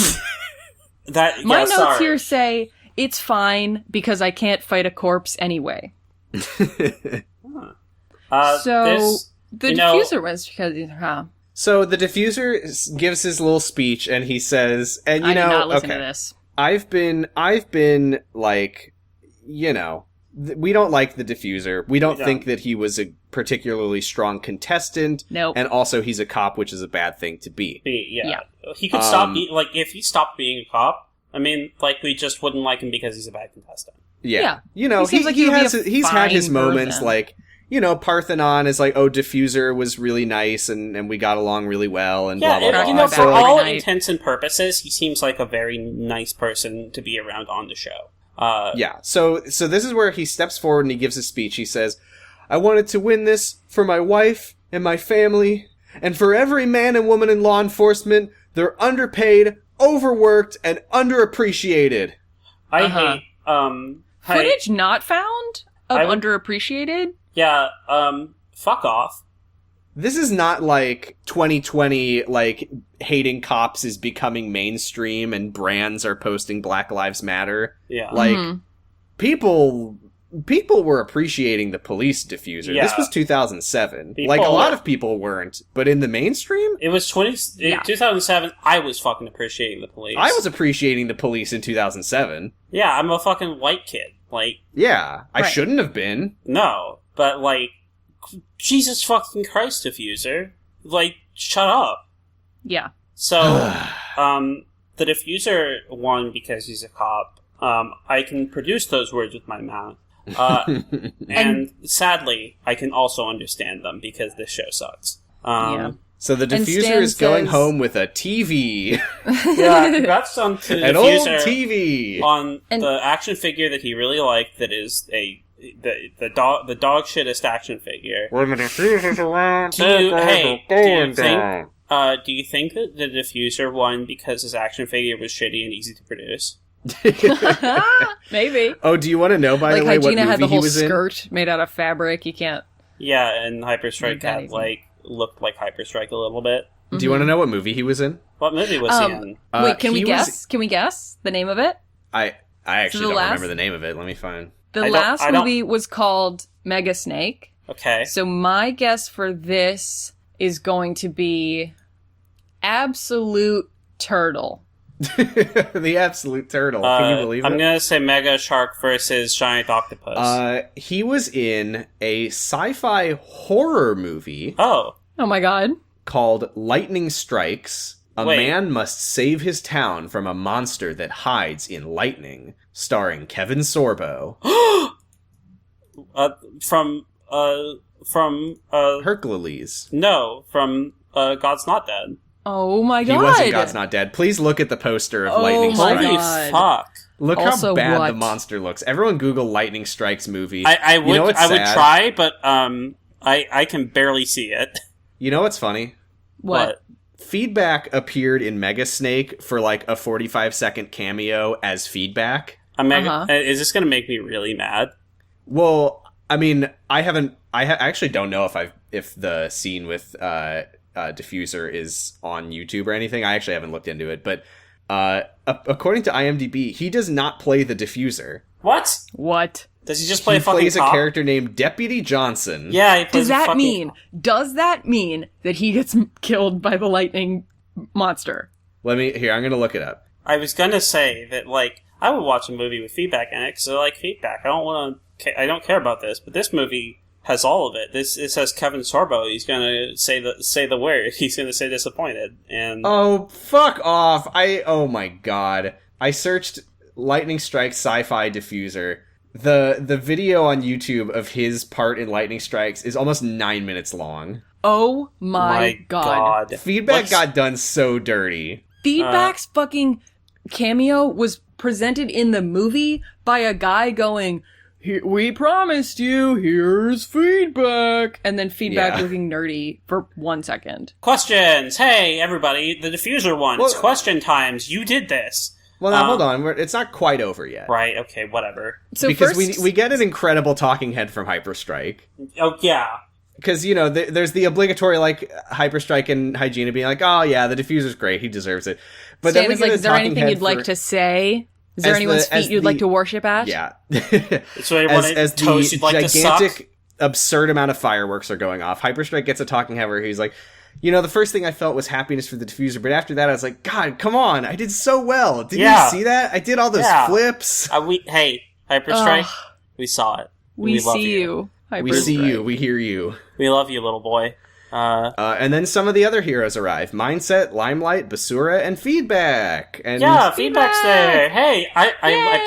My notes here say it's fine because I can't fight a corpse anyway. The Defuser wins because he's So the Defuser gives his little speech and he says, and I did not listen to this. I've been like, we don't like the Defuser. We don't think that he was a particularly strong contestant. Nope. And also he's a cop, which is a bad thing to be. Yeah. He could stop if he stopped being a cop, I mean, like, we just wouldn't like him because he's a bad contestant. Yeah. He's had his moments, like, Parthenon is like, oh, Defuser was really nice and we got along really well and blah, blah, blah. For all intents and purposes, he seems like a very nice person to be around on the show. So this is where he steps forward and he gives his speech. He says, I wanted to win this for my wife and my family and for every man and woman in law enforcement. They're underpaid, overworked, and underappreciated. I hate, footage not found of underappreciated? Yeah, fuck off. This is not like 2020, like, hating cops is becoming mainstream and brands are posting Black Lives Matter. Yeah. Like, people people were appreciating the police diffuser. Yeah. This was 2007. People like, a lot were. of people weren't. But in the mainstream, It was 2007. I was fucking appreciating the police. I was appreciating the police in 2007. Yeah, I'm a fucking white kid. Like, Yeah, I Right. shouldn't have been. no, but like, Jesus fucking Christ, diffuser. Like, shut up. Yeah. So, the diffuser won because he's a cop. I can produce those words with my mouth. And sadly, I can also understand them because this show sucks. Yeah. So the And diffuser Stan is going says- home with a TV. Yeah, congrats on to the An old diffuser TV. on And- the action figure that he really liked. That is the dog shittest action figure. When the diffuser's around, Do you going think? down. Do you think that the diffuser won because his action figure was shitty and easy to produce? Maybe. Oh, do you want to know, by Like, the way, what Hygiena movie had the he whole was in? skirt made out of fabric. You can't. Yeah, and Hyperstrike that had easy. looked like Hyperstrike a little bit. Do you want to know what movie he was in? What movie was he in? Wait, can we he was- guess? Can we guess the name of it? I actually the don't last- remember the name of it. Let me find. The I don't- last I don't- movie was called Mega Snake. Okay. So my guess for this is going to be Absolute Turtle. The Absolute Turtle. Can you believe I'm it? gonna say Mega Shark versus Giant Octopus. He was in a sci-fi horror movie Oh, Oh my god. called Lightning Strikes. A Wait. man must save his town from a monster that hides in lightning. Starring Kevin Sorbo. from Hercules. no, from God's Not Dead. Oh my He god. was in God's Not Dead. Please look at the poster of Oh Lightning my Strikes. Holy God. fuck! Look Also, how bad what? the monster looks. Everyone Google Lightning Strikes movie. I would You know what's I would sad? try, but I can barely see it. You know what's funny? What? Feedback appeared in Mega Snake for like a 45-second cameo as Feedback. Is this gonna make me really mad? Well, I mean, I actually don't know if the scene with Defuser is on YouTube or anything. I actually haven't looked into it, but according to IMDb, he does not play the Defuser. What? What? Does he just play He a fucking plays cop? a character named Deputy Johnson. Yeah, he plays Does a that fucking mean? cop. Does that mean that he gets killed by the lightning monster? I'm gonna look it up. I was gonna say that, like, I would watch a movie with feedback in it because I like feedback. I don't care about this, but this movie has all of it. It says Kevin Sorbo. He's gonna say the word. He's gonna say disappointed. And Oh, fuck off. Oh my god. I searched Lightning Strikes Sci-Fi Diffuser. The video on YouTube of his part in Lightning Strikes is almost 9 minutes long. Oh my god. Feedback got done so dirty. Feedback's fucking cameo was presented in the movie by a guy going, "We promised you, here's feedback." And then feedback Yeah. looking nerdy for 1 second. questions. Hey, everybody, the diffuser won. It's Well- question times. You did this. Well, now hold on. It's not quite over yet. Right, okay, whatever. So Because first, we get an incredible talking head from Hyperstrike. Oh, yeah. Because, there's the obligatory, like, Hyperstrike and Hygiena being like, oh, yeah, the diffuser's great, he deserves it. But Stan then we is get like, a is there talking anything head you'd like for- to say? Is there as anyone's the- as feet you'd the- like to worship at? Yeah. So you want as to toast the you'd like to gigantic, suck? absurd amount of fireworks are going off, Hyperstrike gets a talking head where he's like, the first thing I felt was happiness for the diffuser, but after that I was like, God, come on, I did so well. Did Yeah. you see that? I did all those Yeah. flips. Hey, Hyperstrike, Ugh. we saw it. We love see you. We see you, we hear you. We love you, little boy. And then some of the other heroes arrive. Mindset, Limelight, Basura, and Feedback. And Yeah, feedback's there. Hey, I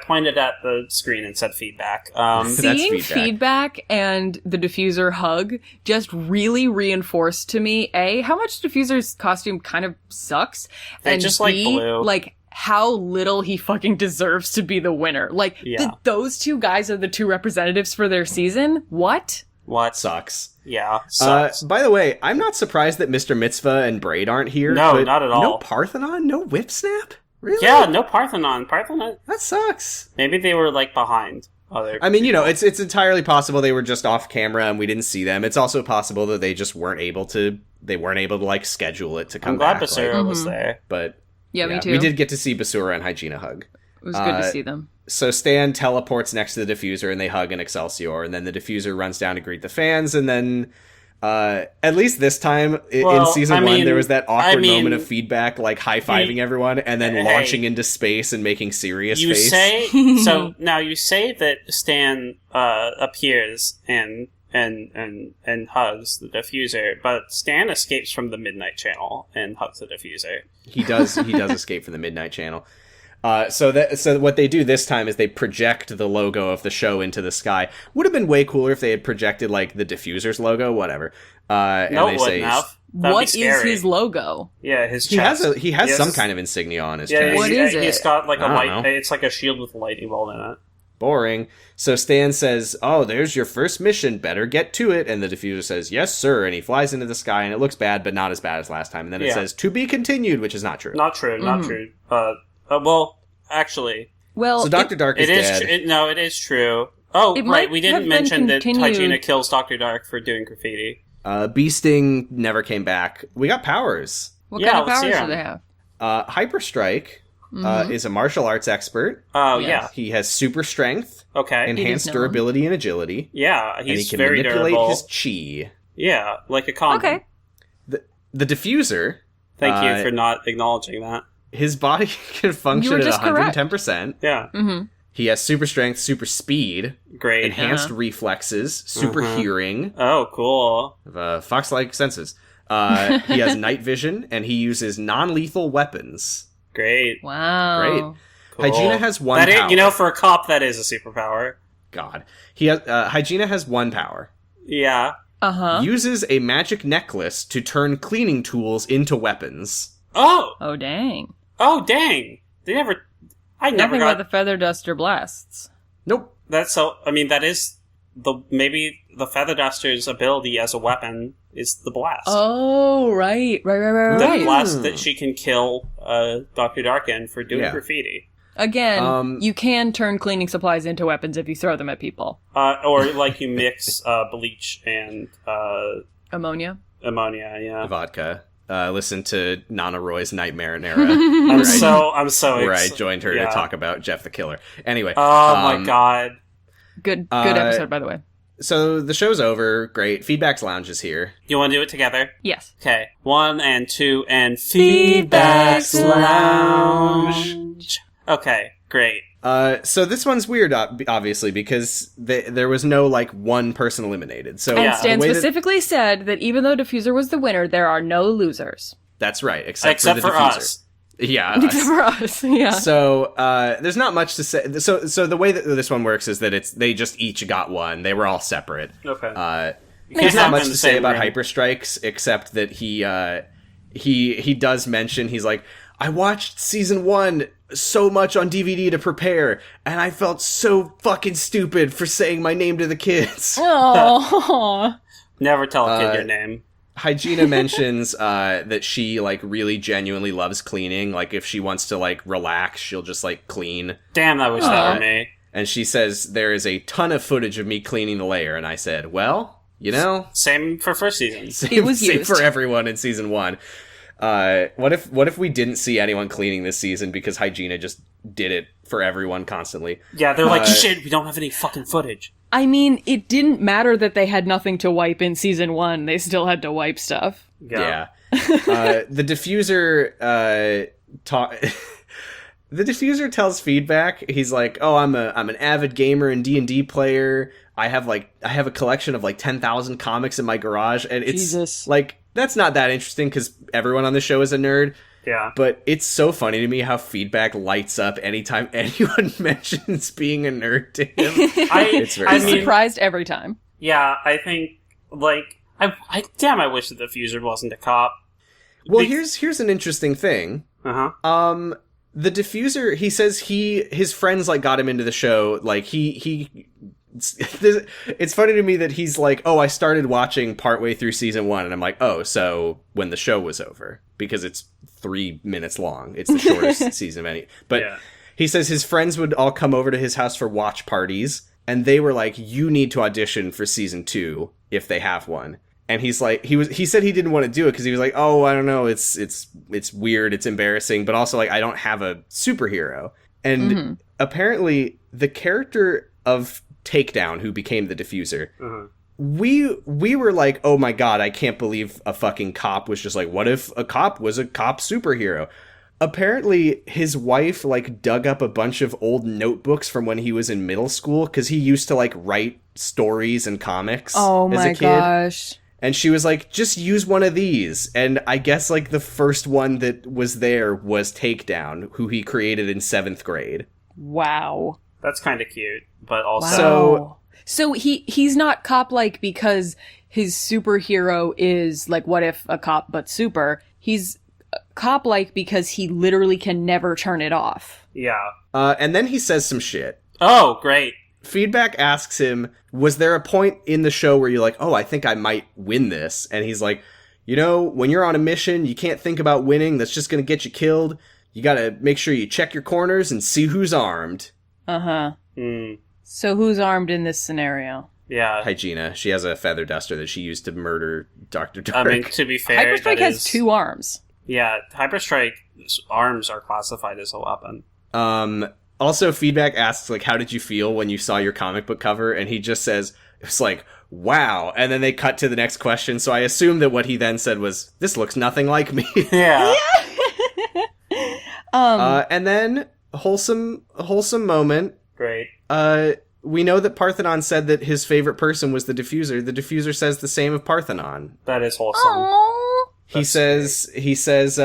pointed at the screen and said feedback. That's Seeing feedback. feedback and the diffuser hug just really reinforced to me, A, how much diffuser's costume kind of sucks, They and just like B, blue. like how little he fucking deserves to be the winner. Like, Yeah. those two guys are the two representatives for their season? What? What? sucks. Yeah, sucks. By the way, I'm not surprised that Mr. Mitzvah and Braid aren't here. No, but not at all. No Parthenon? No Whip Snap? Really? Yeah, no Parthenon. Parthenon. That sucks. Maybe they were like behind other. I mean, it's entirely possible they were just off camera and we didn't see them. It's also possible that they just weren't able to like schedule it to come I'm glad back. Basura like, was there. but Yeah, me too. we did get to see Basura and Hygiena hug. It was good to see them. So Stan teleports next to the Defuser, and they hug in Excelsior, and then the Defuser runs down to greet the fans, and then... at least this time in season 1, there was that awkward moment of feedback, like high-fiving everyone, and then launching into space and making serious face. So now you say that Stan appears and hugs the Defuser, but Stan escapes from the Midnight Channel and hugs the Defuser. He does escape from the Midnight Channel. So what they do this time is they project the logo of the show into the sky. Would have been way cooler if they had projected like the Defuser's logo, whatever. And no, they say, what is his logo? Yeah, his chest. He has some kind of insignia on his chest. What is it? He's got like a light. It's like a shield with a lightning bolt in it. Boring. So Stan says, "Oh, there's your first mission. Better get to it." And the Defuser says, "Yes, sir." And he flies into the sky, and it looks bad, but not as bad as last time. And then it says, "To be continued," which is not true. Not true. Not true. Well, actually. So Dr. Dark is dead. It is true. Oh, right. We didn't mention that Hygiena kills Dr. Dark for doing graffiti. Bee Sting never came back. We got powers. What kind of powers do they have? Hyperstrike is a martial arts expert. Oh, yeah. He has super strength. Okay. Enhanced durability and agility. Yeah, he's and he can very manipulate durable. his chi. Yeah, like a condom. Okay. The Defuser. Thank you for not acknowledging that. His body can function at 110%. Yeah. Mm-hmm. He has super strength, super speed, great, enhanced reflexes, super hearing. Oh, cool. Fox-like senses. He has night vision, and he uses non-lethal weapons. Great. Wow. Great. Cool. Hygiena has one power. You know, for a cop, that is a superpower. God. He has, Hygiena has one power. Yeah. Uh-huh. Uses a magic necklace to turn cleaning tools into weapons. Oh! Oh, dang. Oh, dang. I never Nothing got... about the feather duster blasts. Nope. That is maybe the feather duster's ability as a weapon is the blast. Oh, right. The blast that she can kill Dr. Darkin for doing graffiti. Again, you can turn cleaning supplies into weapons if you throw them at people. Or like you mix bleach and... Ammonia, yeah. Vodka. Listen to Nana Roy's Nightmare in Era. I'm so where I joined her to talk about Jeff the Killer. Anyway. Oh my god. Good episode, by the way. So the show's over. Great. Feedback's Lounge is here. You want to do it together? Yes. Okay. 1 and 2 and Feedback's Lounge. Okay. Great. So this one's weird, obviously, because there was no, like, one person eliminated. So and Stan specifically said that even though Defuser was the winner, there are no losers. That's right, except for the for Defuser. Us. Yeah. Except for us, yeah. So, there's not much to say. So the way that this one works is that they just each got one. They were all separate. Okay. There's not much to say about Hyperstrikes, except that he does mention, he's like, I watched season 1 so much on DVD to prepare, and I felt so fucking stupid for saying my name to the kids. Oh. Never tell a kid your name. Hygiena mentions that she, like, really genuinely loves cleaning. Like, if she wants to, like, relax, she'll just, like, clean. Damn, I wish that were me. And she says, there is a ton of footage of me cleaning the lair. And I said, well, you know. Same for first season. Same for everyone in season 1. What if we didn't see anyone cleaning this season because Hygiena just did it for everyone constantly? Yeah, they're like, shit, we don't have any fucking footage. I mean, it didn't matter that they had nothing to wipe in season 1. They still had to wipe stuff. Yeah. The Defuser, the Defuser tells Feedback, he's like, oh, I'm an avid gamer and D&D player. I have a collection of like 10,000 comics in my garage, and it's like, that's not that interesting because everyone on the show is a nerd. Yeah. But it's so funny to me how Feedback lights up anytime anyone mentions being a nerd to him. I'm surprised every time. Yeah, I think, like, I wish that the Defuser wasn't a cop. Well, here's an interesting thing. Uh-huh. The Defuser, he says his friends, like, got him into the show, like, it's funny to me that he's like, oh, I started watching partway through season 1, and I'm like, oh, so when the show was over, because it's 3 minutes long. It's the shortest season of any. But he says his friends would all come over to his house for watch parties, and they were like, you need to audition for season 2 if they have one. And he's like, he said he didn't want to do it because he was like, oh, I don't know, it's weird, it's embarrassing, but also like I don't have a superhero. And apparently the character of Takedown, who became the Defuser, we were like, oh my god, I can't believe a fucking cop was just like, what if a cop was a cop superhero? Apparently, his wife, like, dug up a bunch of old notebooks from when he was in middle school, because he used to, like, write stories and comics as a kid. Gosh. And she was like, just use one of these. And I guess, like, the first one that was there was Takedown, who he created in 7th grade. Wow. That's kind of cute, but also... Wow. So he's not cop-like because his superhero is, like, what if a cop but super? He's cop-like because he literally can never turn it off. Yeah. And then he says some shit. Oh, great. Feedback asks him, was there a point in the show where you're like, oh, I think I might win this? And he's like, you know, when you're on a mission, you can't think about winning. That's just going to get you killed. You got to make sure you check your corners and see who's armed. Uh-huh. So who's armed in this scenario? Yeah. Hygiena. She has a feather duster that she used to murder Dr. Dark. I mean, to be fair, Hyperstrike has 2 arms. Yeah, Hyperstrike's arms are classified as a weapon. Also, Feedback asks, like, how did you feel when you saw your comic book cover? And he just says, it's like, wow. And then they cut to the next question. So I assume that what he then said was, this looks nothing like me. Yeah. And then, wholesome moment. Great. We know that Parthenon said that his favorite person was the Defuser. The Defuser says the same of Parthenon. That is wholesome. Aww. He says,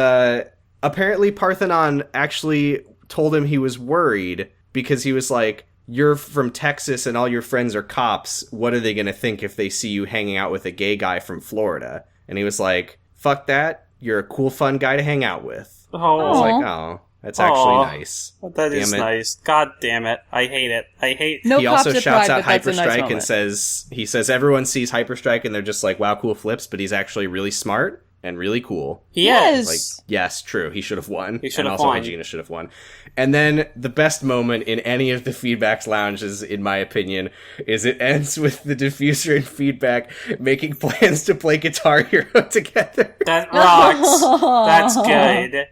apparently Parthenon actually told him he was worried because he was like, you're from Texas and all your friends are cops. What are they going to think if they see you hanging out with a gay guy from Florida? And he was like, fuck that. You're a cool, fun guy to hang out with. Oh. I was like, oh, that's actually nice. That is nice. God damn it. I hate it. No, he also shouts out Hyperstrike nice and says everyone sees Hyperstrike and they're just like, wow, cool flips, but he's actually really smart and really cool. Yes. Like, yes, true. He should have won. He should have won. won. And also Hygiena should have won. And then the best moment in any of the Feedback's lounges, in my opinion, is it ends with the Defuser and Feedback making plans to play Guitar Hero together. That rocks. That's good.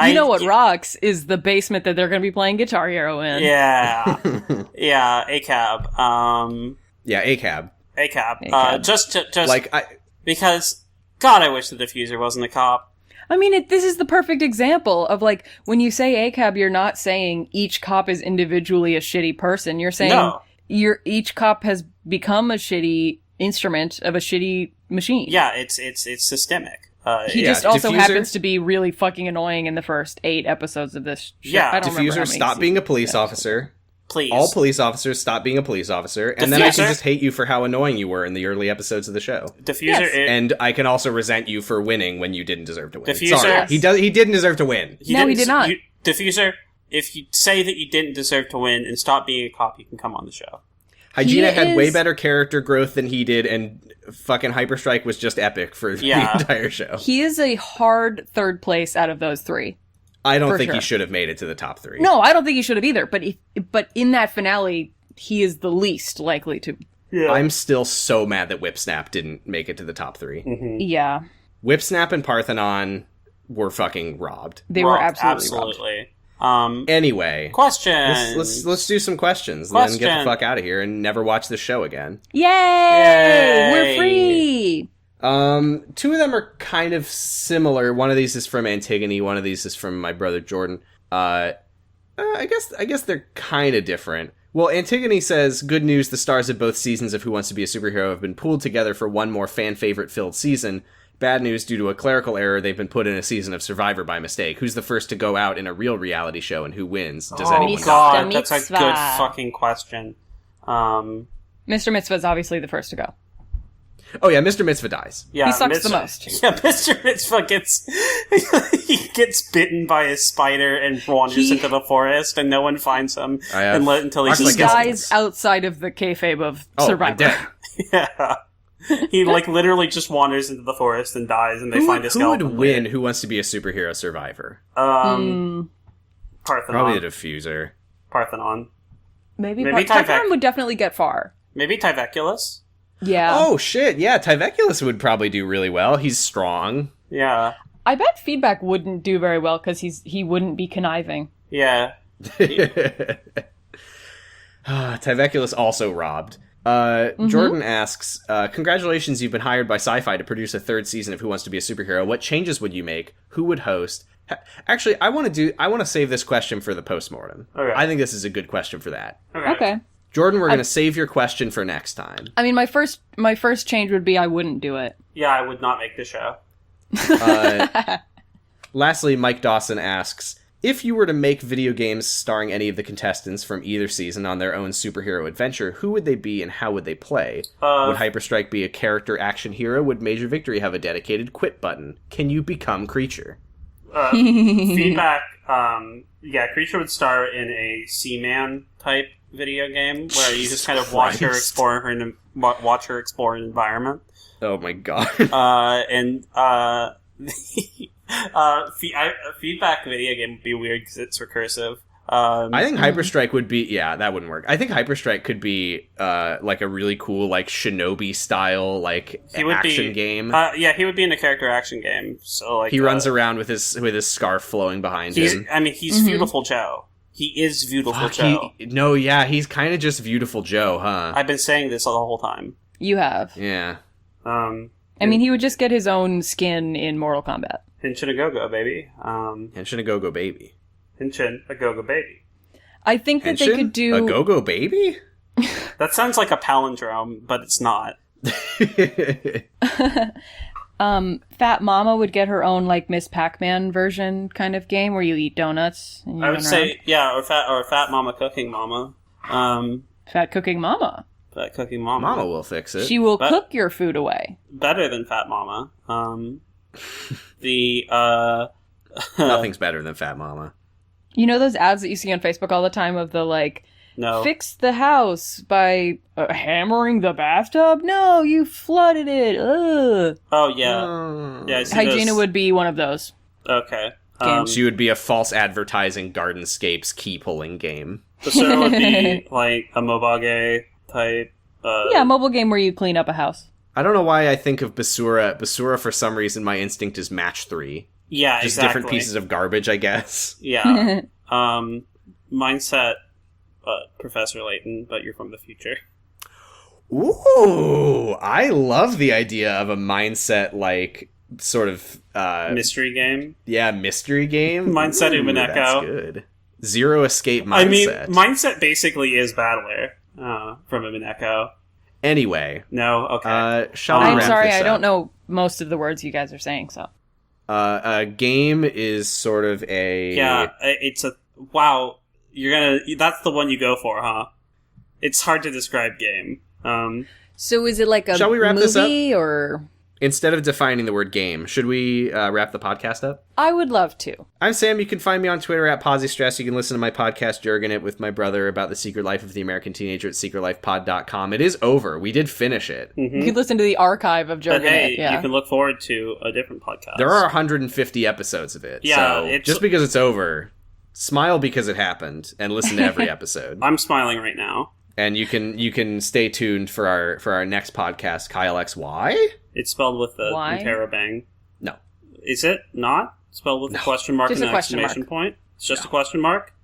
You know what rocks is the basement that they're going to be playing Guitar Hero in. Yeah. Yeah, ACAB. Yeah, ACAB. ACAB. Just like, because... God, I wish the Defuser wasn't a cop. I mean, this is the perfect example of, like, when you say ACAB, you're not saying each cop is individually a shitty person. You're saying each cop has become a shitty instrument of a shitty machine. Yeah, it's systemic. He just also Defuser happens to be really fucking annoying in the first 8 episodes of this shit. Yeah, I don't remember how Defuser, many stop being a seasons. police officer. Please. All police officers stop being a police officer, and then I can just hate you for how annoying you were in the early episodes of the show. Defuser, and I can also resent you for winning when you didn't deserve to win. Defuser, sorry, he didn't deserve to win. He did not. Defuser, if you say that you didn't deserve to win and stop being a cop, you can come on the show. Hygiena had way better character growth than he did, and fucking Hyperstrike was just epic for the entire show. He is a hard 3rd place out of those 3. I don't think he should have made it to the top 3. No, I don't think he should have either. But in that finale, he is the least likely to. Yeah. I'm still so mad that Whipsnap didn't make it to the top 3. Mm-hmm. Yeah. Whipsnap and Parthenon were fucking robbed. They were absolutely robbed. Anyway, questions. Let's do some questions and then get the fuck out of here and never watch the show again. Yay! We're free. 2 of them are kind of similar. One of these is from Antigone. One of these is from my brother Jordan. I guess they're kind of different. Well, Antigone says, good news, the stars of both seasons of Who Wants to Be a Superhero have been pooled together for one more fan-favorite-filled season. Bad news, due to a clerical error, they've been put in a season of Survivor by mistake. Who's the first to go out in a real reality show and who wins? Does anyone know? God, that's a good fucking question. Mr. Mitzvah is obviously the first to go. Oh yeah, Mr. Mitzvah dies. Yeah, he sucks the most. Yeah, Mr. Mitzvah gets bitten by a spider and wanders into the forest, and no one finds him until he dies outside of the kayfabe of Survivor. Yeah. He literally just wanders into the forest and dies, and they find his skeleton. Who would win? Who Wants to Be a Superhero Survivor? Parthenon. Probably the Defuser. Parthenon. Maybe Parthenon would definitely get far. Maybe Tyveculus. Yeah. Oh shit! Yeah, Tyveculus would probably do really well. He's strong. Yeah. I bet Feedback wouldn't do very well because he wouldn't be conniving. Yeah. Tyveculus also robbed. Jordan asks, congratulations, you've been hired by Sci-Fi to produce a third season of Who Wants to Be a Superhero. What changes would you make? Who would host? Actually, I want to save this question for the postmortem. Okay. I think this is a good question for that. Okay. Jordan, we're going to save your question for next time. I mean, my first change would be I wouldn't do it. Yeah, I would not make the show. Lastly, Mike Dawson asks, if you were to make video games starring any of the contestants from either season on their own superhero adventure, who would they be and how would they play? Would Hyperstrike be a character action hero? Would Major Victory have a dedicated quit button? Can you become Creature? Feedback, Creature would star in a Seaman type video game where you just kind of watch her explore an environment. Oh my god. Feedback video game would be weird because it's recursive. I think Hyperstrike would be... Yeah, that wouldn't work. I think Hyperstrike could be like a really cool like Shinobi style like action game. He would be in a character action game. So like he runs around with his scarf flowing behind him. I mean, he's Beautiful Joe. He is Beautiful Joe. He's kind of just Beautiful Joe, huh? I've been saying this the whole time. You have. Yeah. I mean, he would just get his own skin in Mortal Kombat. Henshin a Go-Go, baby. Henshin a Go-Go baby. Henshin a Go-Go baby. I think that they could do... a Go-Go baby? That sounds like a palindrome, but it's not. Fat Mama would get her own, like, Miss Pac-Man version kind of game where you eat donuts. And you I would say, or Fat Mama Cooking Mama. Fat Cooking Mama. Fat Cooking Mama. Mama will fix it. She will cook your food away. Better than Fat Mama. Nothing's better than Fat Mama. You know those ads that you see on Facebook all the time of the, like, fix the house by hammering the bathtub? No, you flooded it. Ugh. Oh, yeah. Yeah, Hygiena would be one of those. Okay. She would be a false advertising Gardenscapes key-pulling game. So would be, like, a Mobage type... a mobile game where you clean up a house. I don't know why I think of Basura. Basura, for some reason, my instinct is Match 3. Yeah, just different pieces of garbage, I guess. Yeah. Mindset, Professor Layton, but you're from the future. Ooh, I love the idea of a mindset, like, sort of... mystery game? Yeah, mystery game. Mindset Umineko. That's good. Zero Escape Mindset. I mean, Mindset basically is Battleware from Umineko. Anyway. No? Okay. I'm sorry, I don't know most of the words you guys are saying, so... a game is sort of a... Yeah, it's a... Wow, that's the one you go for, huh? It's hard to describe game. So is it like a Shall we wrap this up? Or... Instead of defining the word game, should we wrap the podcast up? I would love to. I'm Sam. You can find me on Twitter at PosiStress. You can listen to my podcast, Jurgen It, with my brother about the secret life of the American teenager at secretlifepod.com. It is over. We did finish it. Mm-hmm. You could listen to the archive of Jurgen It. But hey, It. Yeah. You can look forward to a different podcast. There are 150 episodes of it. Yeah, so just because it's over, smile because it happened and listen to every episode. I'm smiling right now. And you can stay tuned for our next podcast, Kyle XY. It's spelled with the interrobang. No. Is it not? Spelled with a question mark and an exclamation point? It's just a question mark?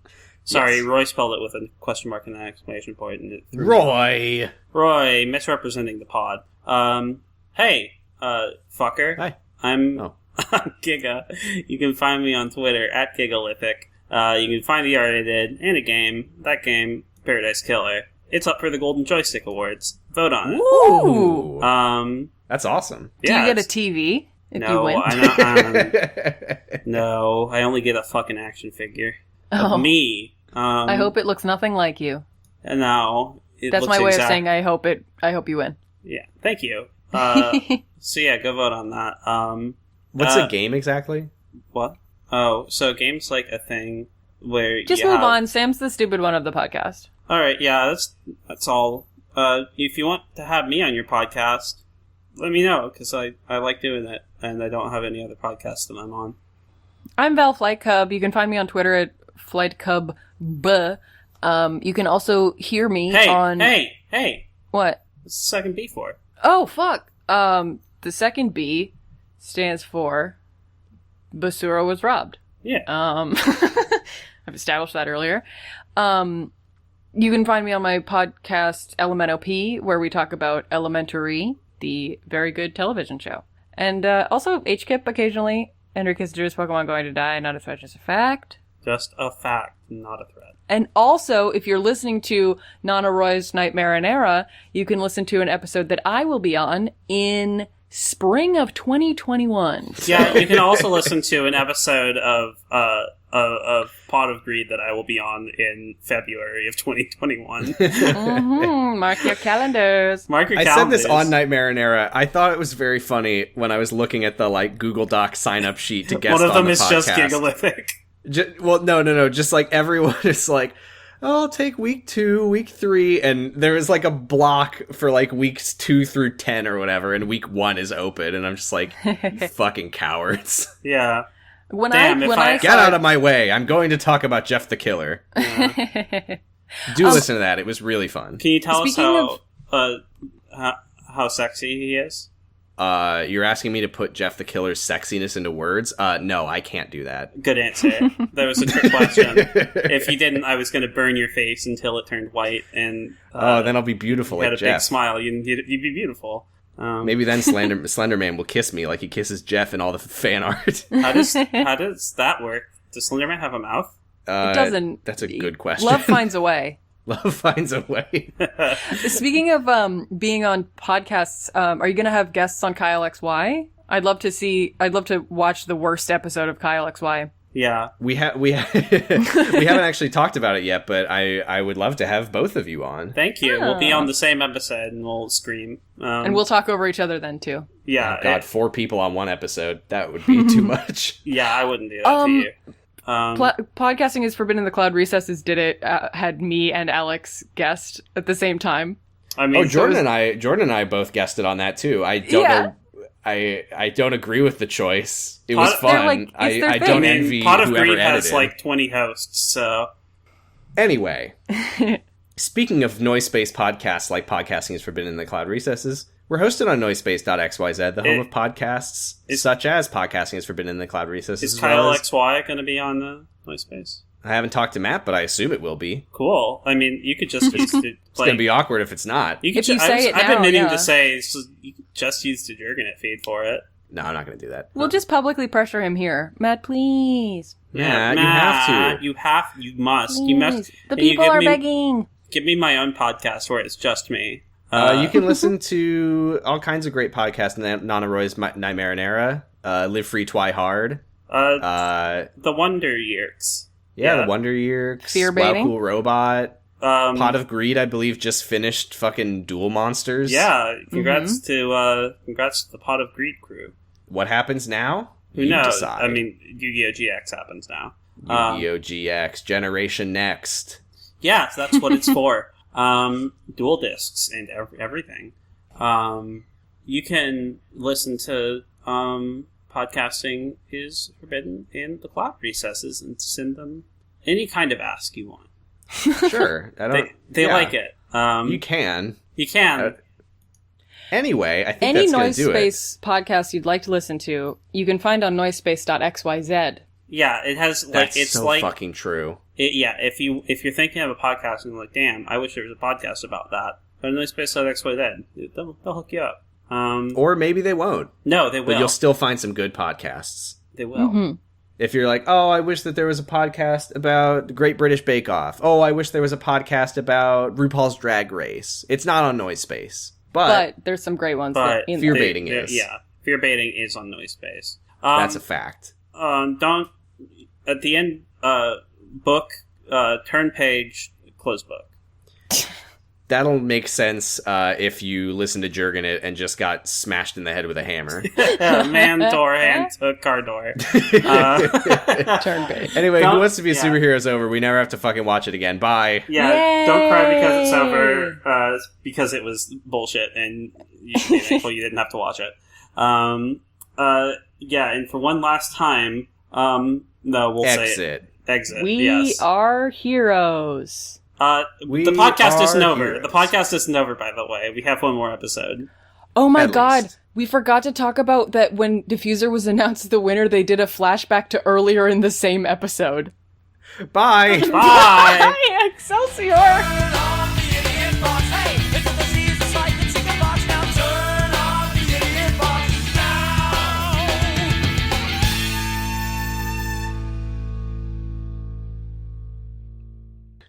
Sorry, yes. Roy spelled it with a question mark and an exclamation point. And Roy! Roy, misrepresenting the pod. Hey, fucker. Hi. I'm Giga. You can find me on Twitter at Gigalithic. You can find the art I did and a game. That game, Paradise Killer. It's up for the Golden Joystick Awards. Vote on it. Ooh! That's awesome. Do you get a TV if you win? No, I only get a fucking action figure of me. I hope it looks nothing like you. No, that's my way of saying I hope you win. Yeah, thank you. So yeah, go vote on that. What's a game exactly? What? Oh, so a game's like a thing where just move on. Sam's the stupid one of the podcast. All right, yeah, that's all. If you want to have me on your podcast, let me know, because I like doing it, and I don't have any other podcasts that I'm on. I'm Val Flight Cub. You can find me on Twitter at FlightCub. You can also hear me on... Hey! What? What's the second B for? Oh, fuck! The second B stands for Basura was robbed. Yeah. I've established that earlier. You can find me on my podcast LMNOP, where we talk about Elementary, the very good television show. And also HKIP occasionally. Enrique Kissinger's Pokemon Going to Die, not a threat, just a fact. Just a fact, not a threat. And also, if you're listening to Nana Roy's Nightmare and Era, you can listen to an episode that I will be on in spring of 2021. Yeah, you can also listen to an episode of Pot of Greed that I will be on in February of 2021. Mark your calendars. Mark your I calendars. said this on Nightmare and Era. I thought it was very funny when I was looking at the Google Doc sign up sheet to guest One of them on the is podcast. just Gigalithic. Well, no. Just everyone is oh, I'll take week 2, week 3, and there is a block for weeks 2 through 10 or whatever, and week 1 is open, and I'm just you fucking cowards. Yeah. When Damn, I Get out of my way. I'm going to talk about Jeff the Killer. Yeah. Do listen to that. It was really fun. Can you tell us Speaking how sexy he is? You're asking me to put Jeff the Killer's sexiness into words? No, I can't do that. Good answer. That was a trick question. If you didn't, I was going to burn your face until it turned white, and then I'll be beautiful you had like a big Jeff. smile. You'd be beautiful. Maybe then Slender Man will kiss me like he kisses Jeff in all the fan art. How does that work? Does Slenderman have a mouth? It doesn't. That's a good question. Love finds a way. Love finds a way. Speaking of being on podcasts, are you going to have guests on Kyle XY? I'd love to watch the worst episode of Kyle XY. Yeah. We haven't actually talked about it yet, but I would love to have both of you on. Thank you. We'll be on the same episode and we'll scream. And we'll talk over each other then too. Yeah. Oh, God, 4 people on one episode. That would be too much. Yeah, I wouldn't do that to you. Podcasting is Forbidden in the Cloud Recesses did it, had me and Alex guest at the same time. I mean, Jordan and I both guested on that too. I don't know. I don't agree with the choice. It was fun. I don't envy Pot of whoever Greed edited. has 20 hosts, so... Anyway, speaking of noise-based podcasts like Podcasting is Forbidden in the Cloud Recesses, we're hosted on noisepace.xyz, the home of podcasts such as Podcasting is Forbidden in the Cloud Recesses. Is Kyle XY going to be on the Noisepace? I haven't talked to Matt, but I assume it will be. Cool. I mean, you could just use It's going to be awkward if it's not. You could I've been meaning to say you could just use the Jurgen feed for it. No, I'm not going to do that. We'll just publicly pressure him here. Matt, please. Yeah, you have to. You must. Please. You must. The people are begging. Give me my own podcast where it's just me. You can listen to all kinds of great podcasts. Nana Roy's Nightmare and Era, Live Free, Twy Hard. The Wonder Years. Yeah, the Wonder Years. Fear Baiting. Wow Cool Robot. Pot of Greed, I believe, just finished fucking Duel Monsters. Yeah, congrats to the Pot of Greed crew. What happens now? Who You knows? decide. I mean, Yu-Gi-Oh! GX happens now. Yu-Gi-Oh! GX, Generation Next. Yeah, so that's what it's for. Dual discs and everything. You can listen to Podcasting is Forbidden in the Cloud Recesses and send them any kind of ask you want. Sure. They like it. You can. You can. Anyway, I think Any that's going Noise to do Space podcast you'd like to listen to, you can find on noisepace.xyz. Yeah, it has That's it's so fucking true. If you're thinking of a podcast and you're like, damn, I wish there was a podcast about that. Go to noisepace.xyz. They'll hook you up. Or maybe they won't. No, they will. But you'll still find some good podcasts. They will. Mm-hmm. If you're like, oh, I wish that there was a podcast about Great British Bake Off. Oh, I wish there was a podcast about RuPaul's Drag Race. It's not on Noise Space. But there's some great ones. But Fear Baiting is. Yeah, Fear Baiting is on Noisepace. That's a fact. Don't at the end. Book. Turn page. Close book. That'll make sense if you listen to Jurgen it and just got smashed in the head with a hammer. Man, door, hand, took car door. Turn page. Anyway, Who Wants to Be a Superhero is over. We never have to fucking watch it again. Bye. Yeah, Yay! Don't cry because it's over. Because it was bullshit and you didn't have to watch it. Yeah, and for one last time, no, we'll say it. Exit. We are heroes. The podcast isn't over. Heroes. The podcast isn't over, by the way. We have one more episode. Oh my At god, least. we forgot to talk about that when Defuser was announced the winner, they did a flashback to earlier in the same episode. Bye. Bye. Excelsior!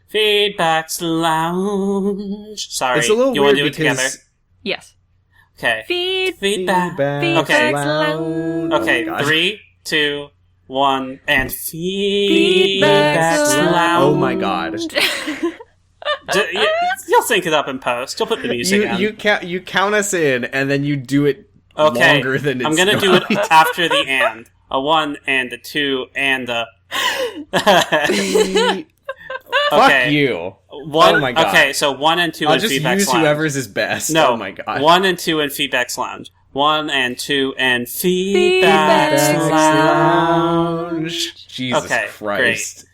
Feedback's Lounge. Sorry, It's a little you weird want to do it together? Yes. Okay. Feedback. Okay. Lounge. Okay, God. 3, 2, 1, and Feedback's Lounge. Oh my god. You'll sync it up in post. You'll put the music in. You count us in, and then you do it longer than it's I'm gonna do it after the and. A 1 and a 2 and a... Fuck you. One, oh my god. Okay, so 1 and 2 I'll in just Feedback's use Lounge. whoever's is best. No, oh my god. 1 and 2 in Feedback's Lounge. 1 and 2 and Feedback's Lounge. Jesus Christ. Great.